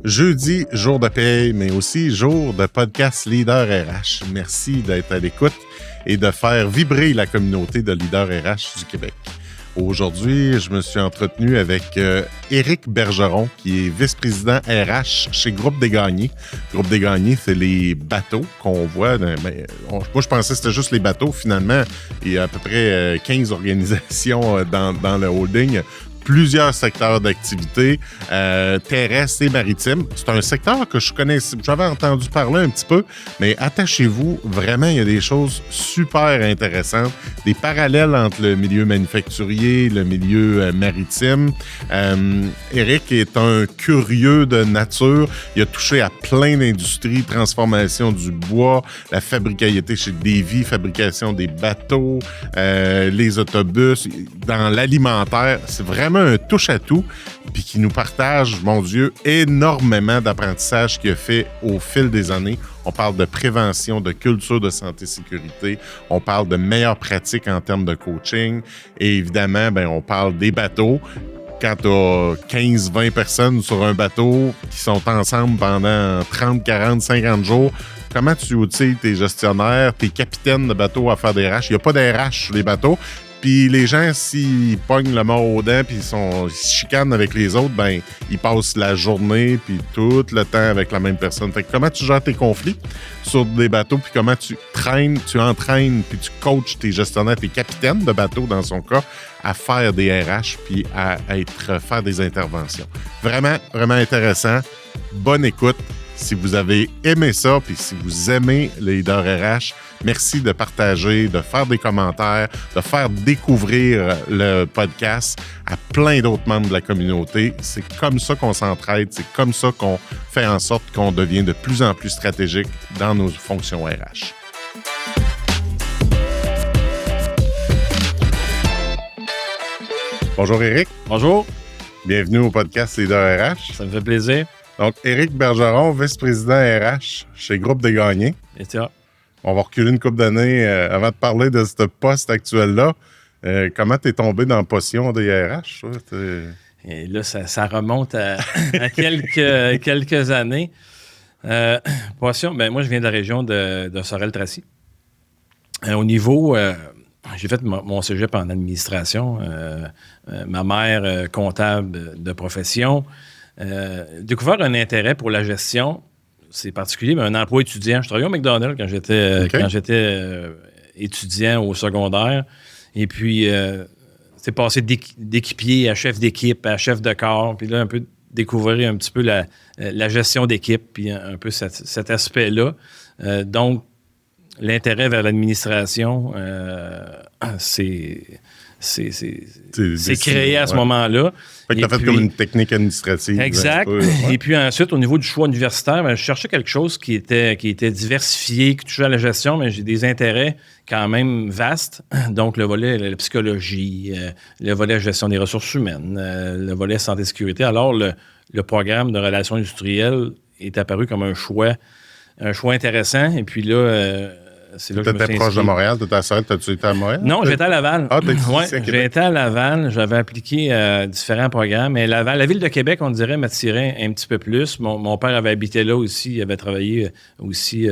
Jeudi, jour de paye, mais aussi jour de podcast Leader RH. Merci d'être à l'écoute et de faire vibrer la communauté de Leader RH du Québec. Aujourd'hui, je me suis entretenu avec Éric Bergeron, qui est vice-président RH chez Groupe des Gagnés. Groupe des Gagnés, c'est les bateaux qu'on voit. Moi, je pensais que c'était juste les bateaux. Finalement, il y a à peu près 15 organisations dans le holding. Plusieurs secteurs d'activité terrestres et maritimes. C'est un secteur que je connaissais, j'avais entendu parler un petit peu, mais attachez-vous, vraiment, il y a des choses super intéressantes, des parallèles entre le milieu manufacturier, le milieu maritime. Éric est un curieux de nature. Il a touché à plein d'industries, transformation du bois, la fabrication chez Davy, fabrication des bateaux, les autobus, dans l'alimentaire. C'est vraiment un touche-à-tout, puis qui nous partage, mon Dieu, énormément d'apprentissages qu'il a fait au fil des années. On parle de prévention, de culture de santé-sécurité, on parle de meilleures pratiques en termes de coaching, et évidemment, on parle des bateaux. Quand tu as 15, 20 personnes sur un bateau qui sont ensemble pendant 30, 40, 50 jours, comment tu outilles tes gestionnaires, tes capitaines de bateaux à faire des RH? Il n'y a pas d'RH sur les bateaux. Puis les gens, s'ils pognent le mort aux dents puis ils se chicanent avec les autres, ils passent la journée puis tout le temps avec la même personne. Fait que comment tu gères tes conflits sur des bateaux puis comment tu entraînes puis tu coaches tes gestionnaires, tes capitaines de bateaux dans son cas, à faire des RH puis à faire des interventions. Vraiment, vraiment intéressant. Bonne écoute. Si vous avez aimé ça, puis si vous aimez les leaders RH, merci de partager, de faire des commentaires, de faire découvrir le podcast à plein d'autres membres de la communauté. C'est comme ça qu'on s'entraide, c'est comme ça qu'on fait en sorte qu'on devient de plus en plus stratégique dans nos fonctions RH. Bonjour Éric. Bonjour. Bienvenue au podcast Leader RH. Ça me fait plaisir. Donc, Éric Bergeron, vice-président RH chez Groupe des Gagnés. Et tiens. On va reculer une couple d'années avant de parler de ce poste actuel-là. Comment t'es tombé dans la potion des RH? Et là, ça remonte à quelques années. Potion, moi, je viens de la région de Sorel-Tracy. Au niveau... j'ai fait mon cégep en administration. Ma mère, comptable de profession. Découvert un intérêt pour la gestion, c'est particulier, mais un emploi étudiant. Je travaillais au McDonald's quand j'étais étudiant au secondaire. Et puis, c'est passé d'équipier à chef d'équipe, à chef de corps. Puis là, un peu découvrir un petit peu la gestion d'équipe, puis un peu cet aspect-là. Donc, l'intérêt vers l'administration, c'est créé à ce moment-là. Fait que tu as fait comme une technique administrative. Exact. Et puis ensuite, au niveau du choix universitaire, je cherchais quelque chose qui était diversifié, qui touchait à la gestion, mais j'ai des intérêts quand même vastes. Donc, le volet la psychologie, le volet gestion des ressources humaines, le volet santé-sécurité. Alors, le programme de relations industrielles est apparu comme un choix intéressant. Et puis là... Tu étais proche de Montréal, tu étais à Sorel, t'as-tu été à Montréal? Non, j'étais à Laval. Ah, t'es ici à Québec? J'étais à Laval, j'avais appliqué à différents programmes. Mais Laval, la ville de Québec, on dirait, m'attirait un petit peu plus. Mon père avait habité là aussi, il avait travaillé aussi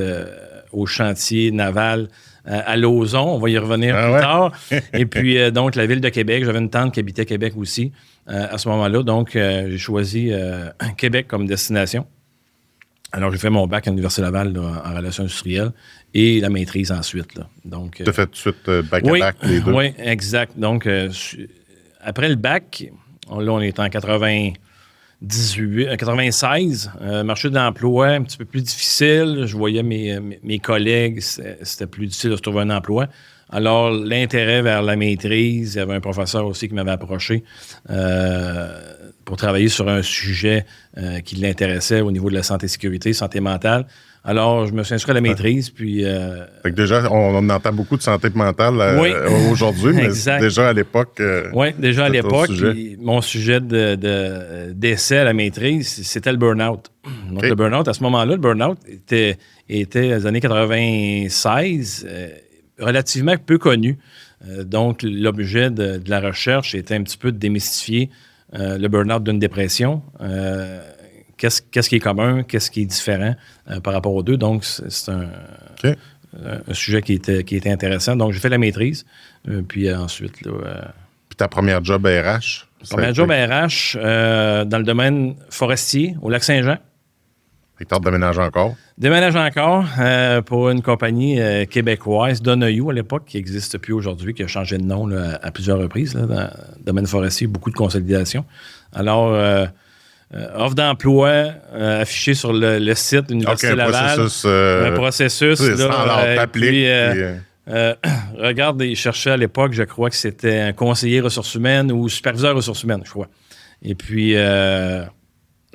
au chantier naval à Lauson. On va y revenir plus tard. Et puis, donc, la ville de Québec, j'avais une tante qui habitait Québec aussi à ce moment-là. Donc, j'ai choisi Québec comme destination. Alors, j'ai fait mon bac à l'Université Laval là, en relations industrielles et la maîtrise ensuite. Donc, tu as fait tout de suite bac à bac, les deux? Oui, exact. Donc, après le bac, on est en 96, marché de l'emploi un petit peu plus difficile. Je voyais mes collègues, c'était plus difficile de se trouver un emploi. Alors, l'intérêt vers la maîtrise, il y avait un professeur aussi qui m'avait approché pour travailler sur un sujet qui l'intéressait au niveau de la santé-sécurité, santé mentale. Alors, je me suis inscrit à la maîtrise, puis... Fait que déjà, on entend beaucoup de santé mentale aujourd'hui, mais déjà à l'époque... Oui, déjà à l'époque, mon sujet d'essai à la maîtrise, c'était le burn-out. Donc, le burn-out, à ce moment-là, le burn-out était les années 96, relativement peu connu. Donc, l'objet de la recherche était un petit peu de démystifier le burn-out d'une dépression qu'est-ce qui est commun, qu'est-ce qui est différent par rapport aux deux. Donc, c'est un sujet qui était intéressant. Donc, j'ai fait la maîtrise. Puis ensuite, là... Puis ta première job à RH? Première job à RH dans le domaine forestier au Lac-Saint-Jean. Et tu as déménagé encore? Déménage encore pour une compagnie québécoise, Donahue à l'époque, qui n'existe plus aujourd'hui, qui a changé de nom là, à plusieurs reprises là, dans le domaine forestier, beaucoup de consolidation. Alors, offre d'emploi affichée sur le site de l'Université Laval. Un processus. Regarde, ils cherchaient à l'époque, je crois que c'était un conseiller ressources humaines ou superviseur ressources humaines, je crois. Et puis, je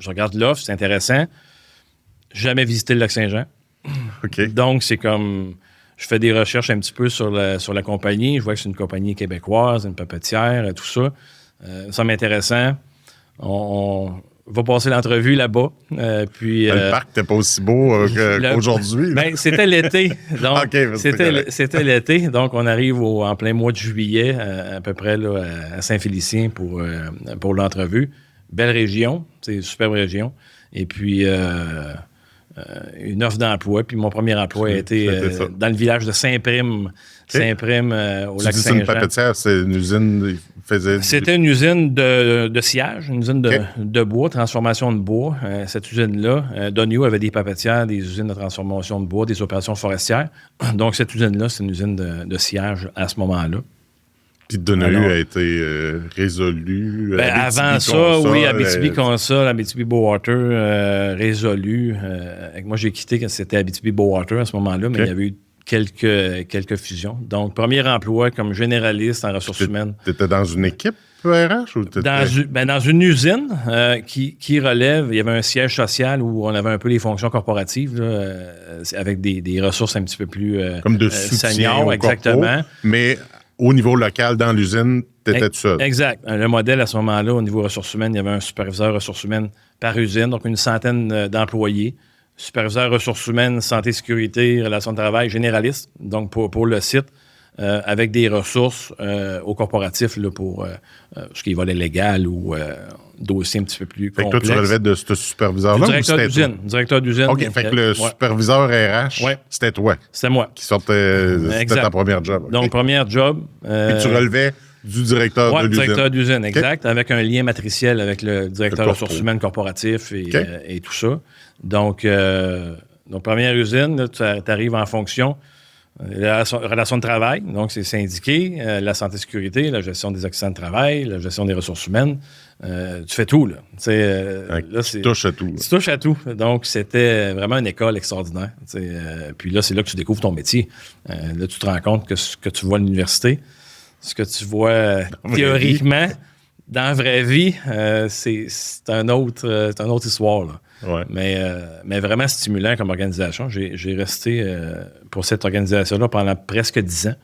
regarde l'offre, c'est intéressant. Jamais visité le Lac-Saint-Jean. Okay. Donc, c'est comme... Je fais des recherches un petit peu sur la compagnie. Je vois que c'est une compagnie québécoise, une papetière, tout ça. Ça semble intéressant. On va passer l'entrevue là-bas. Puis, le parc n'était pas aussi beau qu'aujourd'hui. Ben, c'était l'été. Donc, c'était l'été. Donc, on arrive en plein mois de juillet, à peu près là, à Saint-Félicien pour l'entrevue. Belle région. C'est une superbe région. Et puis... une offre d'emploi. Puis mon premier emploi a été dans le village de Saint-Prime. Saint-Prime, au Lac-Saint-Jean. C'est une papetière, c'est une usine... C'était une usine de sciage, une usine de bois, transformation de bois. Cette usine-là, Donahue avait des papetières, des usines de transformation de bois, des opérations forestières. Donc, cette usine-là, c'est une usine de sciage à ce moment-là. Puis Donahue a été résolu. Avant ça, oui, Abitibi-Consol, Abitibi-Bowater, résolu. Moi, j'ai quitté quand c'était Abitibi-Bowater à ce moment-là, mais il y avait eu quelques fusions. Donc, premier emploi comme généraliste en ressources humaines. Tu étais dans une équipe RH ou dans une usine qui relève, il y avait un siège social où on avait un peu les fonctions corporatives là, avec des ressources un petit peu plus comme de soutien seniors, exactement. Mais au niveau local, dans l'usine, tu étais tout seul. Exact. Le modèle, à ce moment-là, au niveau ressources humaines, il y avait un superviseur ressources humaines par usine, donc une centaine d'employés. Superviseur ressources humaines, santé, sécurité, relations de travail, généraliste, donc pour le site, avec des ressources au corporatif là, pour ce qui est volet légal ou dossier un petit peu plus complexe. Fait que toi, tu relevais de ce superviseur-là? Directeur d'usine. OK, fait que le superviseur RH, c'était toi? C'était moi. C'était ta première job. Okay. Donc, première job. Et tu relevais du directeur de l'usine? Oui, directeur d'usine, exact, avec un lien matriciel avec le directeur de ressources humaines corporatif et tout ça. Donc, première usine, tu arrives en fonction. La relation de travail, donc c'est syndiqué, la santé-sécurité, la gestion des accidents de travail, la gestion des ressources humaines. Tu fais tout, là. Tu touches à tout. Tu touches à tout. Donc, c'était vraiment une école extraordinaire. Puis là, c'est là que tu découvres ton métier. Là, tu te rends compte que ce que tu vois à l'université, ce que tu vois théoriquement, dans la vraie vie, c'est une autre histoire, là. Ouais. Mais vraiment stimulant comme organisation. J'ai resté pour cette organisation-là pendant presque 10 ans.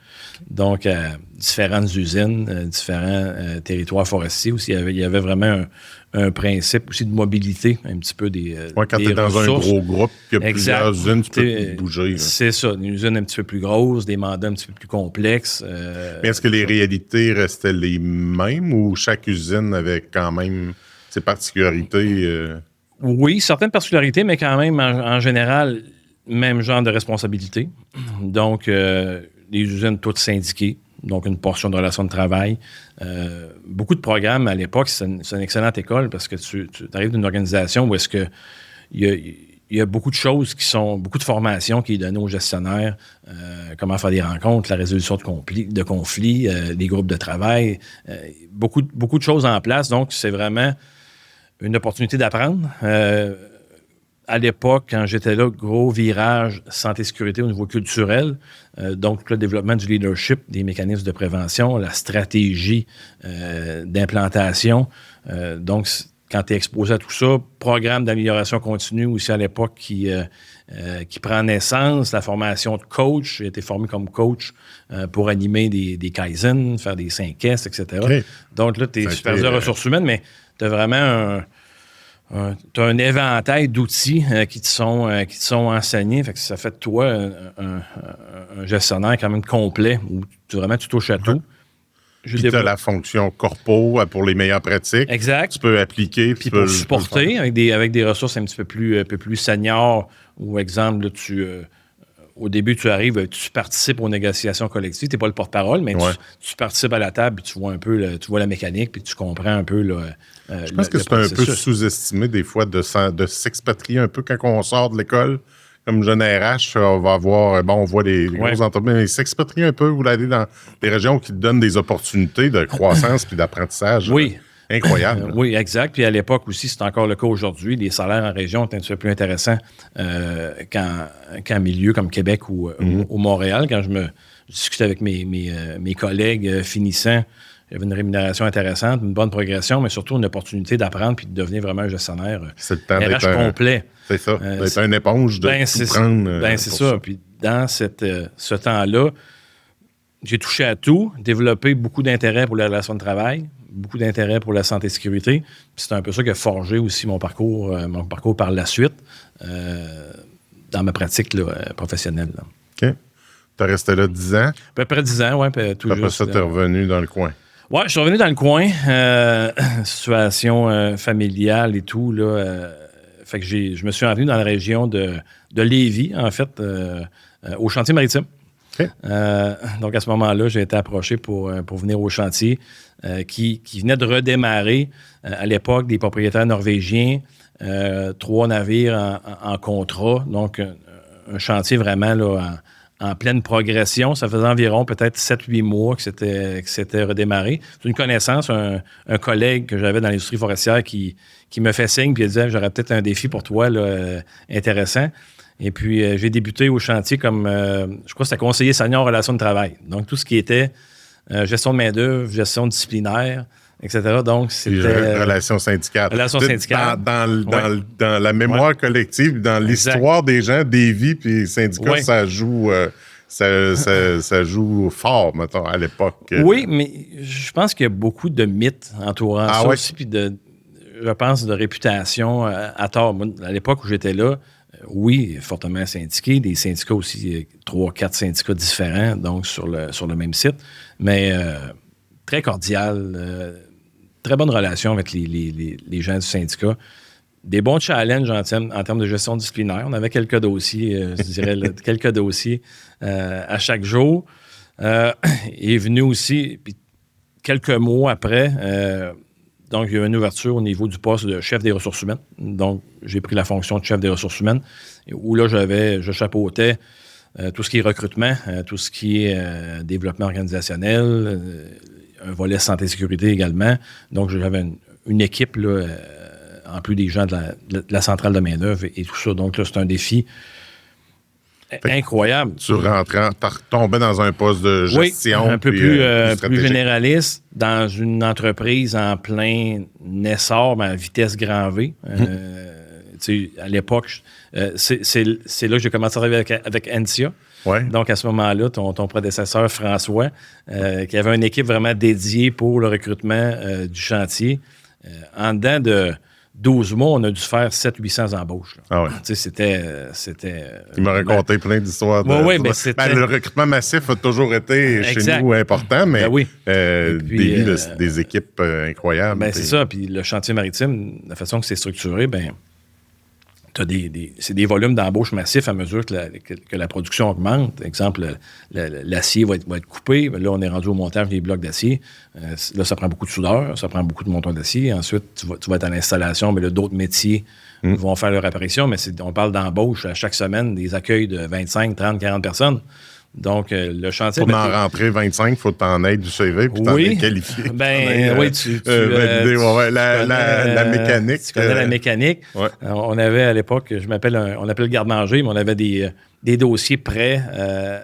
Donc, différentes usines, différents territoires forestiers aussi. Il y avait vraiment un principe aussi de mobilité, un petit peu des quand tu es dans un gros groupe, il y a plusieurs usines, tu peux bouger. C'est ça, une usine un petit peu plus grosse, des mandats un petit peu plus complexes. Mais est-ce que les réalités restaient les mêmes ou chaque usine avait quand même ses particularités? Oui, certaines particularités, mais quand même, en général, même genre de responsabilité. Donc, les usines toutes syndiquées, donc une portion de relations de travail. Beaucoup de programmes à l'époque, c'est une excellente école parce que tu arrives d'une organisation où est-ce que il y a beaucoup de choses beaucoup de formations qui est donnée aux gestionnaires, comment faire des rencontres, la résolution de conflits, les groupes de travail, beaucoup de choses en place. Donc, c'est vraiment une opportunité d'apprendre. À l'époque, quand j'étais là, gros virage santé-sécurité au niveau culturel. Donc, le développement du leadership, des mécanismes de prévention, la stratégie d'implantation. Donc, quand tu es exposé à tout ça, programme d'amélioration continue aussi à l'époque qui prend naissance, la formation de coach. J'ai été formé comme coach pour animer des Kaizen, faire des 5S, etc. Okay. Donc là, tu es superviseur ressources humaines, mais tu as vraiment un éventail d'outils qui te sont enseignés. Fait que ça fait de toi un gestionnaire quand même complet où tu touches à tout. Puis tu as la fonction corpo pour les meilleures pratiques. Exact. Tu peux appliquer. Puis pour supporter avec des ressources un petit peu plus seniors, ou exemple, là, au début, tu arrives, tu participes aux négociations collectives. Tu n'es pas le porte-parole, mais tu participes à la table, puis tu vois un peu tu vois la mécanique, puis tu comprends un peu je pense que c'est un peu sous-estimé des fois de s'expatrier un peu quand on sort de l'école. Comme jeune RH, on va avoir, on voit les grosses entreprises, mais s'expatrier un peu, vous allez dans des régions qui te donnent des opportunités de croissance puis d'apprentissage. Oui. Incroyable. Oui, exact. Puis à l'époque aussi, c'est encore le cas aujourd'hui, les salaires en région sont un petit peu plus intéressants qu'en milieu comme Québec ou Montréal. Quand je discutais avec mes collègues finissants, j'avais une rémunération intéressante, une bonne progression, mais surtout une opportunité d'apprendre puis de devenir vraiment un gestionnaire c'est le temps RH complet. C'est ça, d'être une éponge, de tout prendre. C'est ça. Puis dans ce temps-là, j'ai touché à tout, développé beaucoup d'intérêt pour les relations de travail, beaucoup d'intérêt pour la santé et sécurité. Puis c'est un peu ça qui a forgé aussi mon parcours par la suite dans ma pratique professionnelle. Là. OK. Tu es resté là 10 ans? À peu près 10 ans, oui. Après ça, tu es revenu dans le coin. Oui, je suis revenu dans le coin. Situation familiale et tout, là. Fait que je me suis rendu dans la région de Lévis, en fait, au chantier maritime. Okay. Donc, à ce moment-là, j'ai été approché pour venir au chantier qui venait de redémarrer à l'époque des propriétaires norvégiens, 3 navires en contrat. Donc, un chantier vraiment là, en pleine progression. Ça faisait environ peut-être 7-8 mois que c'était redémarré. C'est une connaissance, un collègue que j'avais dans l'industrie forestière qui me fait signe et disait « J'aurais peut-être un défi pour toi là, intéressant ». Et puis, j'ai débuté au chantier comme, je crois que c'était conseiller senior en relations de travail. Donc, tout ce qui était gestion de main-d'œuvre, gestion disciplinaire, etc. Donc, c'était... Relations syndicales. Relations syndicales. Dans la mémoire collective, dans l'histoire des gens, des vies puis syndicats, ça joue... Ça joue fort, mettons, à l'époque. Oui, mais je pense qu'il y a beaucoup de mythes entourant ça aussi, puis je pense, de réputation à tort. Moi, à l'époque où j'étais là, oui, fortement syndiqué, des syndicats aussi, 3-4 syndicats différents, donc sur le même site, mais très cordial, très bonne relation avec les gens du syndicat. Des bons challenges en termes de gestion disciplinaire. On avait quelques dossiers, je dirais, quelques dossiers à chaque jour. Est venu aussi, puis quelques mois après, donc il y a eu une ouverture au niveau du poste de chef des ressources humaines. Donc, j'ai pris la fonction de chef des ressources humaines, où là, je chapeautais tout ce qui est recrutement, tout ce qui est développement organisationnel, un volet santé et sécurité également. Donc, j'avais une équipe, là, en plus des gens de la centrale de main-d'œuvre et tout ça. Donc là, c'est un défi incroyable. Tu retombais dans un poste de gestion. Oui, un peu plus généraliste, dans une entreprise en plein essor, mais à vitesse grand V. À l'époque, c'est là que j'ai commencé à travailler avec ANSIA. Ouais. Donc, à ce moment-là, ton prédécesseur, François, qui avait une équipe vraiment dédiée pour le recrutement du chantier, en dedans de 12 mois, on a dû faire 700-800 embauches. Ah ouais. C'était... Il m'a raconté plein d'histoires. Le recrutement massif a toujours été chez nous important, mais des équipes incroyables. C'est ça. Puis le chantier maritime, la façon que c'est structuré, c'est des volumes d'embauche massifs à mesure que la production augmente. Exemple, l'acier va être coupé. Là, on est rendu au montage des blocs d'acier. Là, ça prend beaucoup de soudeurs, ça prend beaucoup de montants d'acier. Ensuite, tu vas être à l'installation, mais là, d'autres métiers vont faire leur apparition. Mais on parle d'embauche à chaque semaine, des accueils de 25, 30, 40 personnes. Donc, le chantier... Pour en rentrer 25, il faut t'en aider du CV puis t'en être qualifié. La mécanique. Tu connais la mécanique. Ouais. On avait à l'époque, on appelait le garde-manger, mais on avait des dossiers prêts à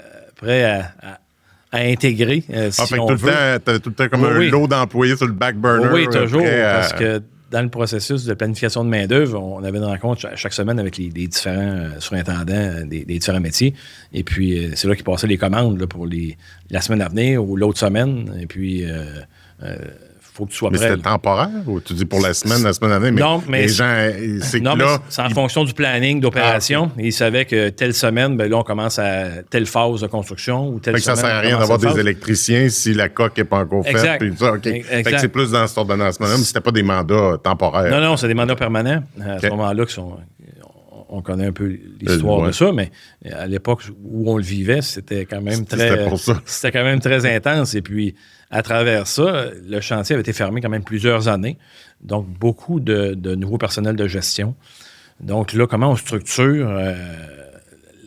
intégrer. Tout le temps comme un lot d'employés sur le back burner. Oui, toujours, parce que dans le processus de planification de main-d'œuvre, on avait une rencontre chaque semaine avec les différents surintendants des différents métiers. Et puis, c'est là qu'ils passaient les commandes là, pour la semaine à venir ou l'autre semaine. Et puis, faut que tu sois mais prêt. c'était temporaire ou tu dis pour la semaine année, mais non, mais les gens, c'est que là... c'est en fonction du planning d'opération. Ils savaient que telle semaine, ben là, on commence à telle phase de construction ou telle semaine. Ça sert à rien d'avoir des électriciens si la coque n'est pas encore faite. Exact. Puis ça, OK. Exact. Fait que c'est plus dans cet ordonnancement-là, mais c'était pas des mandats temporaires. Non, c'est des mandats permanents. À ce moment-là, on connaît un peu l'histoire de ça, mais à l'époque où on le vivait, c'était quand même c'était quand même très intense. Et puis, à travers ça, le chantier avait été fermé quand même plusieurs années. Donc, beaucoup de nouveaux personnels de gestion. Donc là, comment on structure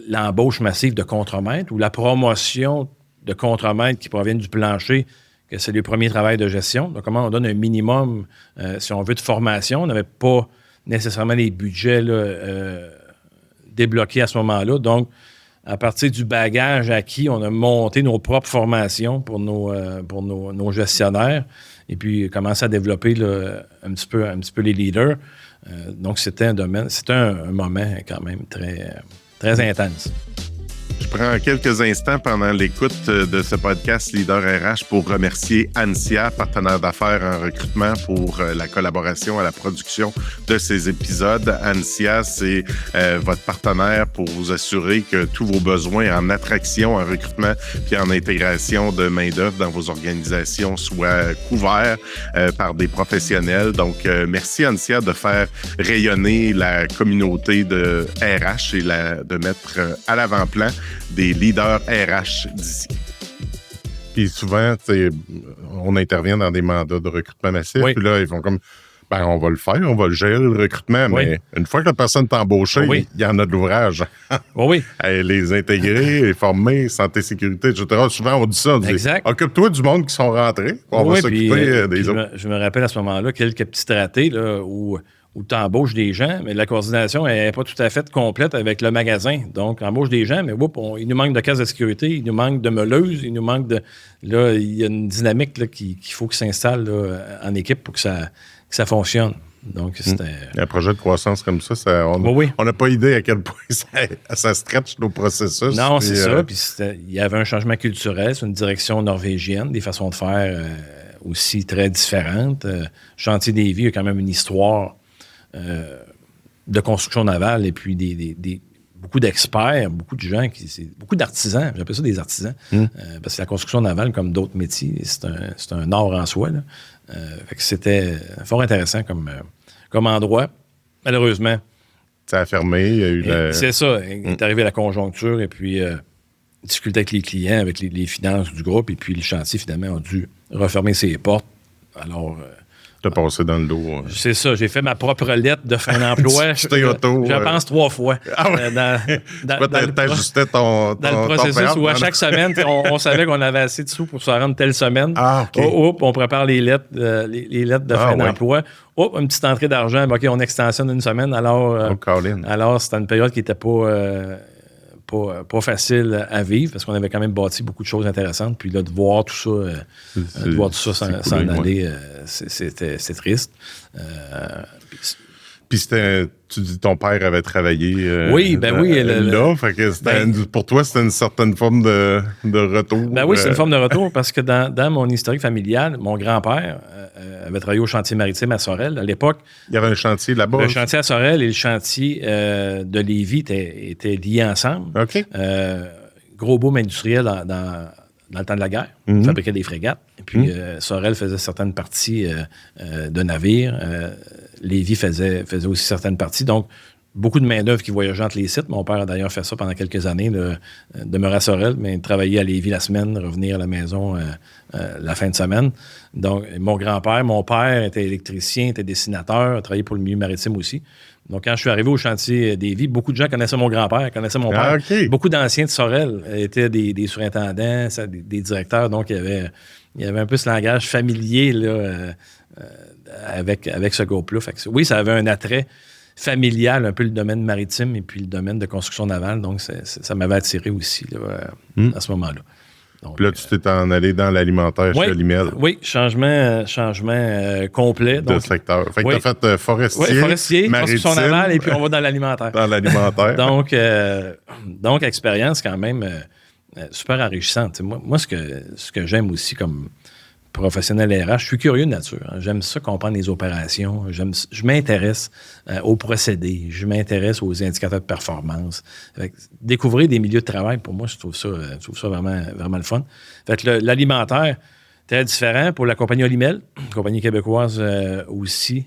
l'embauche massive de contremaîtres ou la promotion de contremaîtres qui proviennent du plancher, que c'est le premier travail de gestion. Donc, comment on donne un minimum, si on veut, de formation. On n'avait pas nécessairement les budgets débloqués à ce moment-là. Donc, à partir du bagage acquis, on a monté nos propres formations pour nos gestionnaires et puis commencé à développer un petit peu les leaders. Donc, c'était un moment quand même très, très intense. Je prends quelques instants pendant l'écoute de ce podcast Leader RH pour remercier Ansia, partenaire d'affaires en recrutement, pour la collaboration à la production de ces épisodes. Ansia, c'est votre partenaire pour vous assurer que tous vos besoins en attraction, en recrutement puis en intégration de main-d'œuvre dans vos organisations soient couverts par des professionnels. Donc, merci Ansia de faire rayonner la communauté de RH et de mettre à l'avant-plan des leaders RH d'ici. Puis souvent, on intervient dans des mandats de recrutement massif, puis là, ils font comme, on va le faire, on va le gérer, le recrutement, mais une fois que la personne est embauchée, il y en a de l'ouvrage. Les intégrer, les former, santé, sécurité, etc. Souvent, on dit ça, on dit, occupe-toi du monde qui sont rentrés, on va s'occuper des autres. Je me rappelle à ce moment-là, quelques petits ratés là, où tu embauches des gens, mais la coordination n'est pas tout à fait complète avec le magasin. Donc, on embauche des gens, mais il nous manque de casse de sécurité, il nous manque de meuleuses, il nous manque de... Là, il y a une dynamique là, qu'il faut qu'il s'installe là, en équipe pour que ça fonctionne. Donc, c'était... Un projet de croissance comme ça, on n'a pas idée à quel point ça stretch nos processus. Non, c'est ça. Puis il y avait un changement culturel, c'est une direction norvégienne, des façons de faire aussi très différentes. Chantier des Vies a quand même une histoire de construction navale et puis beaucoup d'experts, beaucoup de gens, beaucoup d'artisans, j'appelle ça des artisans, parce que la construction navale, comme d'autres métiers, c'est un art en soi. Là. Fait que c'était fort intéressant comme endroit. Malheureusement, ça a fermé. Il y a eu c'est ça. Il est arrivé la conjoncture et puis difficulté avec les clients, avec les finances du groupe et puis le chantier, finalement, a dû refermer ses portes. Alors... T'as passé dans le dos. C'est ça. J'ai fait ma propre lettre de fin d'emploi. Je pense 3 fois. T'ajustais ton dans le processus où à chaque semaine, on savait qu'on avait assez de sous pour se rendre telle semaine. On prépare les lettres de fin d'emploi. Une petite entrée d'argent. OK, on extensionne une semaine. Alors c'était une période qui n'était pas facile à vivre parce qu'on avait quand même bâti beaucoup de choses intéressantes. Puis là, de voir tout ça, s'en aller, c'est triste. Puis tu dis ton père avait travaillé là. Fait que pour toi, c'était une certaine forme de retour. C'est une forme de retour parce que dans mon historique familial, mon grand-père avait travaillé au chantier maritime à Sorel. À l'époque, il y avait un chantier là-bas. Le chantier à Sorel et le chantier de Lévis étaient liés ensemble. OK. Gros boom industriel dans le temps de la guerre. On fabriquait des frégates. Et puis, Sorel faisait certaines parties de navires. Lévis faisait aussi certaines parties. Donc, beaucoup de main-d'œuvre qui voyageait entre les sites. Mon père a d'ailleurs fait ça pendant quelques années, demeurer à Sorel, mais travailler à Lévis la semaine, revenir à la maison la fin de semaine. Donc, mon père était électricien, était dessinateur, a travaillé pour le milieu maritime aussi. Donc, quand je suis arrivé au chantier des Vies, beaucoup de gens connaissaient mon grand-père, connaissaient mon père. Okay. Beaucoup d'anciens de Sorel étaient des surintendants, des directeurs. Donc, il y avait un peu ce langage familier là, avec ce groupe-là. Fait que, oui, ça avait un attrait familial, un peu le domaine maritime et puis le domaine de construction navale. Donc, ça m'avait attiré aussi là, à ce moment-là. Donc, puis là, tu t'es en allé dans l'alimentaire chez Limel. Oui, changement complet. De secteur. Fait que tu as fait forestier, maritime, construction navale, et puis on va dans l'alimentaire. Dans l'alimentaire. donc, expérience quand même super enrichissante. Moi, ce que j'aime aussi comme professionnel RH. Je suis curieux de nature. Hein. J'aime ça comprendre les opérations. Je m'intéresse aux procédés. Je m'intéresse aux indicateurs de performance. Découvrir des milieux de travail, pour moi, je trouve ça vraiment, vraiment le fun. Fait que l'alimentaire, très différent pour la compagnie Olimel, compagnie québécoise aussi,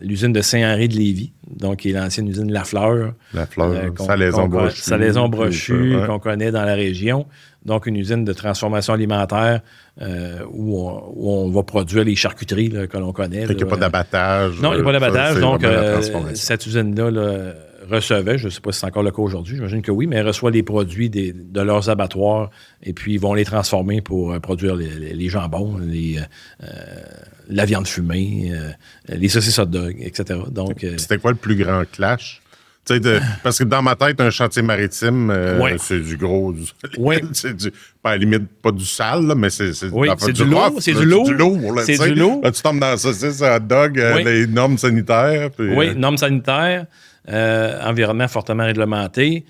l'usine de Saint-Henri-de-Lévis, donc qui est l'ancienne usine Lafleur. Salaison-Brochu, qu'on connaît dans la région. Donc, une usine de transformation alimentaire où on va produire les charcuteries là, que l'on connaît. Il n'y a pas d'abattage. Non, il n'y a pas d'abattage. Donc, cette usine-là recevait, je ne sais pas si c'est encore le cas aujourd'hui, j'imagine que oui, mais elle reçoit les produits de leurs abattoirs et puis ils vont les transformer pour produire les jambons, la viande fumée, les saucisses hot dog, etc. Donc, c'était quoi le plus grand clash? Parce que dans ma tête, un chantier maritime, c'est du gros. C'est à la limite, pas du sale, là, mais c'est du lourd. C'est du lourd. C'est du lourd. Là, tu tombes dans la saucisse hot dog, les normes sanitaires. Puis, normes sanitaires, environnement fortement réglementé,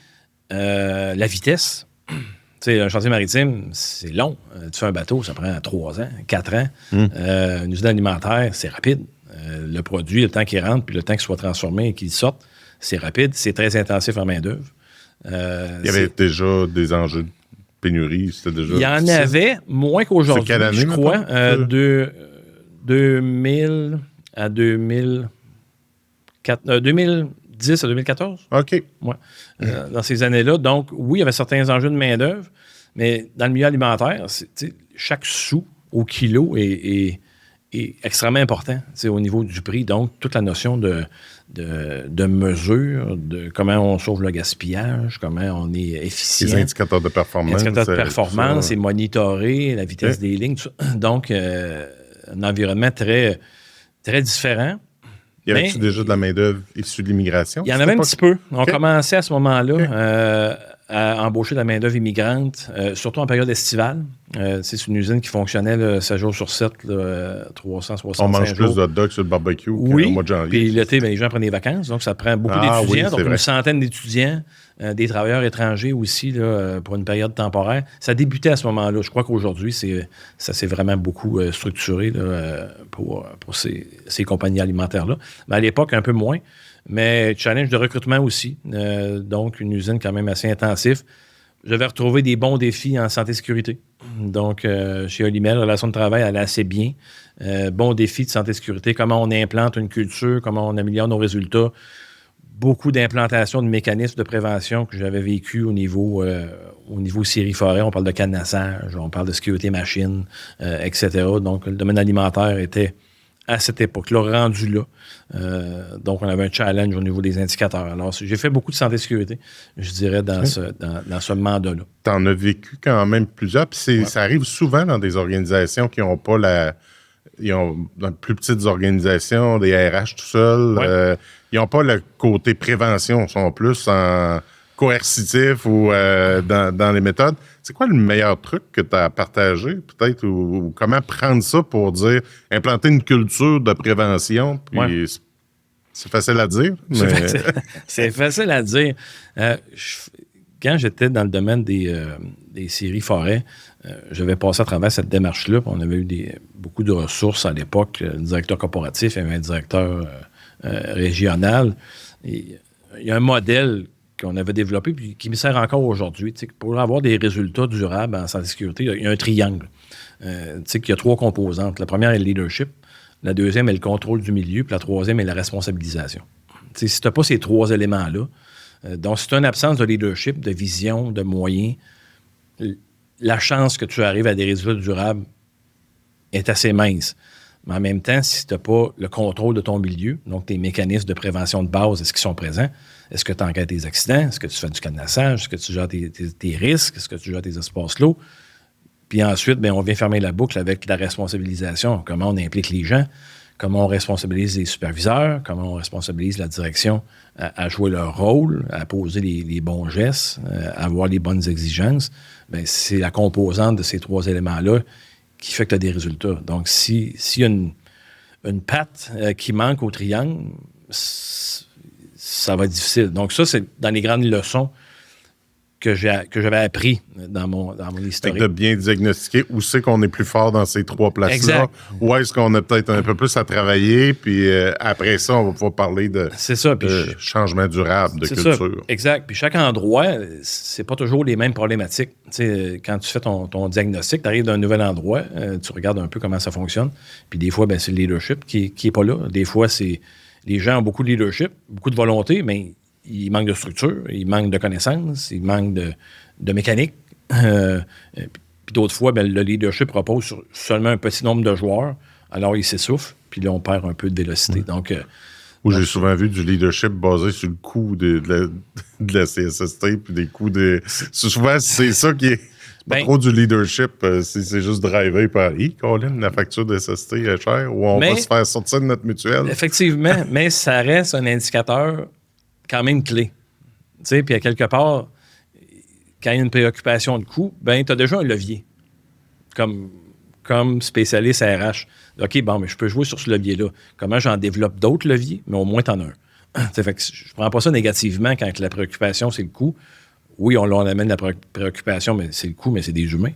la vitesse. Un chantier maritime, c'est long. Tu fais un bateau, ça prend 3 ans, 4 ans. Une usine alimentaire, c'est rapide. Le produit, le temps qu'il rentre, puis le temps qu'il soit transformé et qu'il sorte, c'est rapide, c'est très intensif en main-d'œuvre. Il y avait déjà des enjeux de pénurie. Il y en avait, moins qu'aujourd'hui. C'est quelle année, je crois, de 2000 à 2010 à 2014. OK. Ouais. Dans ces années-là. Donc, oui, il y avait certains enjeux de main-d'œuvre, mais dans le milieu alimentaire, chaque sou au kilo est extrêmement important au niveau du prix. Donc, toute la notion de mesure, de comment on sauve le gaspillage, comment on est efficient. Les indicateurs de performance. Les indicateurs de performance et monitorer la vitesse des lignes. Tout ça. Donc, un environnement très, très différent. Y avait-tu déjà de la main-d'œuvre issue de l'immigration? Il y en avait un petit peu. On commençait à ce moment-là à embaucher de la main-d'œuvre immigrante, surtout en période estivale. C'est une usine qui fonctionnait là, 7 jours sur 7, 365 jours. On mange plus de hot dogs sur le barbecue qu'au mois de janvier. Puis l'été, les gens prennent des vacances, donc ça prend beaucoup d'étudiants. Donc une centaine d'étudiants, des travailleurs étrangers aussi là, pour une période temporaire. Ça débutait à ce moment-là. Je crois qu'aujourd'hui, ça s'est vraiment beaucoup structuré là, pour ces compagnies alimentaires-là. Mais à l'époque, un peu moins. Mais challenge de recrutement aussi. Donc, une usine quand même assez intensif. Je vais retrouver des bons défis en santé-sécurité. Donc, chez Olimel, relation de travail allait assez bien. Bons défis de santé-sécurité, comment on implante une culture, comment on améliore nos résultats. Beaucoup d'implantation de mécanismes de prévention que j'avais vécu au niveau scierie forêt. On parle de cadenassage, on parle de sécurité machine, etc. Donc, le domaine alimentaire était à cette époque-là, rendu là. Donc, on avait un challenge au niveau des indicateurs. Alors, j'ai fait beaucoup de santé-sécurité, je dirais, dans ce mandat-là. Tu en as vécu quand même plusieurs, puis ça arrive souvent dans des organisations qui n'ont pas ils ont dans plus petites organisations, des RH tout seuls. Ils n'ont pas le côté prévention, ils sont plus en coercitif ou dans les méthodes. C'est quoi le meilleur truc que tu as partagé, peut-être, ou comment prendre ça pour dire, implanter une culture de prévention, puis c'est facile à dire. Mais... C'est facile à dire. Quand j'étais dans le domaine des scieries forêts, j'avais passé à travers cette démarche-là. On avait eu beaucoup de ressources à l'époque. Le directeur corporatif, il y avait un directeur régional. Et il y a un modèle qu'on avait développé puis qui me sert encore aujourd'hui. Pour avoir des résultats durables en santé et sécurité, il y a un triangle. Il y a 3 composantes. La première est le leadership. La deuxième est le contrôle du milieu. Puis la troisième est la responsabilisation. Si tu n'as pas ces 3 éléments-là, donc si tu as une absence de leadership, de vision, de moyens, la chance que tu arrives à des résultats durables est assez mince. Mais en même temps, si tu n'as pas le contrôle de ton milieu, donc tes mécanismes de prévention de base, est-ce qu'ils sont présents? Est-ce que tu enquêtes des accidents? Est-ce que tu fais du cadenassage? Est-ce que tu gères tes risques? Est-ce que tu gères tes espaces clos? Puis ensuite, on vient fermer la boucle avec la responsabilisation. Comment on implique les gens? Comment on responsabilise les superviseurs? Comment on responsabilise la direction à jouer leur rôle, à poser les bons gestes, à avoir les bonnes exigences? C'est la composante de ces 3 éléments-là qui fait que tu as des résultats. Donc, s'il y a une patte qui manque au triangle, ça va être difficile. Donc, ça, c'est dans les grandes leçons que j'avais appris dans mon historique. De bien diagnostiquer où c'est qu'on est plus fort dans ces 3 places-là. Exact. Où est-ce qu'on a peut-être un peu plus à travailler, puis après ça, on va pouvoir parler de changement durable, de culture. Ça. Exact. Puis chaque endroit, c'est pas toujours les mêmes problématiques. Tu sais, quand tu fais ton diagnostic, tu arrives d'un nouvel endroit, tu regardes un peu comment ça fonctionne. Puis des fois, c'est le leadership qui est pas là. Des fois, les gens ont beaucoup de leadership, beaucoup de volonté, mais il manque de structure, il manque de connaissances, il manque de mécanique. Puis d'autres fois, le leadership repose sur seulement un petit nombre de joueurs, alors il s'essouffle, puis là, on perd un peu de vélocité. Donc, j'ai souvent vu du leadership basé sur le coût de la CSST, puis des coûts de... Souvent, c'est ça qui est... Pas trop du leadership, c'est juste driver par Colin, la facture de SST est chère, ou on va se faire sortir de notre mutuelle. Effectivement, mais ça reste un indicateur quand même clé. Tu sais, puis à quelque part, quand il y a une préoccupation de coût, tu as déjà un levier comme spécialiste RH. OK, mais je peux jouer sur ce levier-là. Comment j'en développe d'autres leviers, mais au moins t'en as un. Fait que je prends pas ça négativement quand la préoccupation, c'est le coût. Oui, on amène la préoccupation, mais c'est le coût, mais c'est des humains.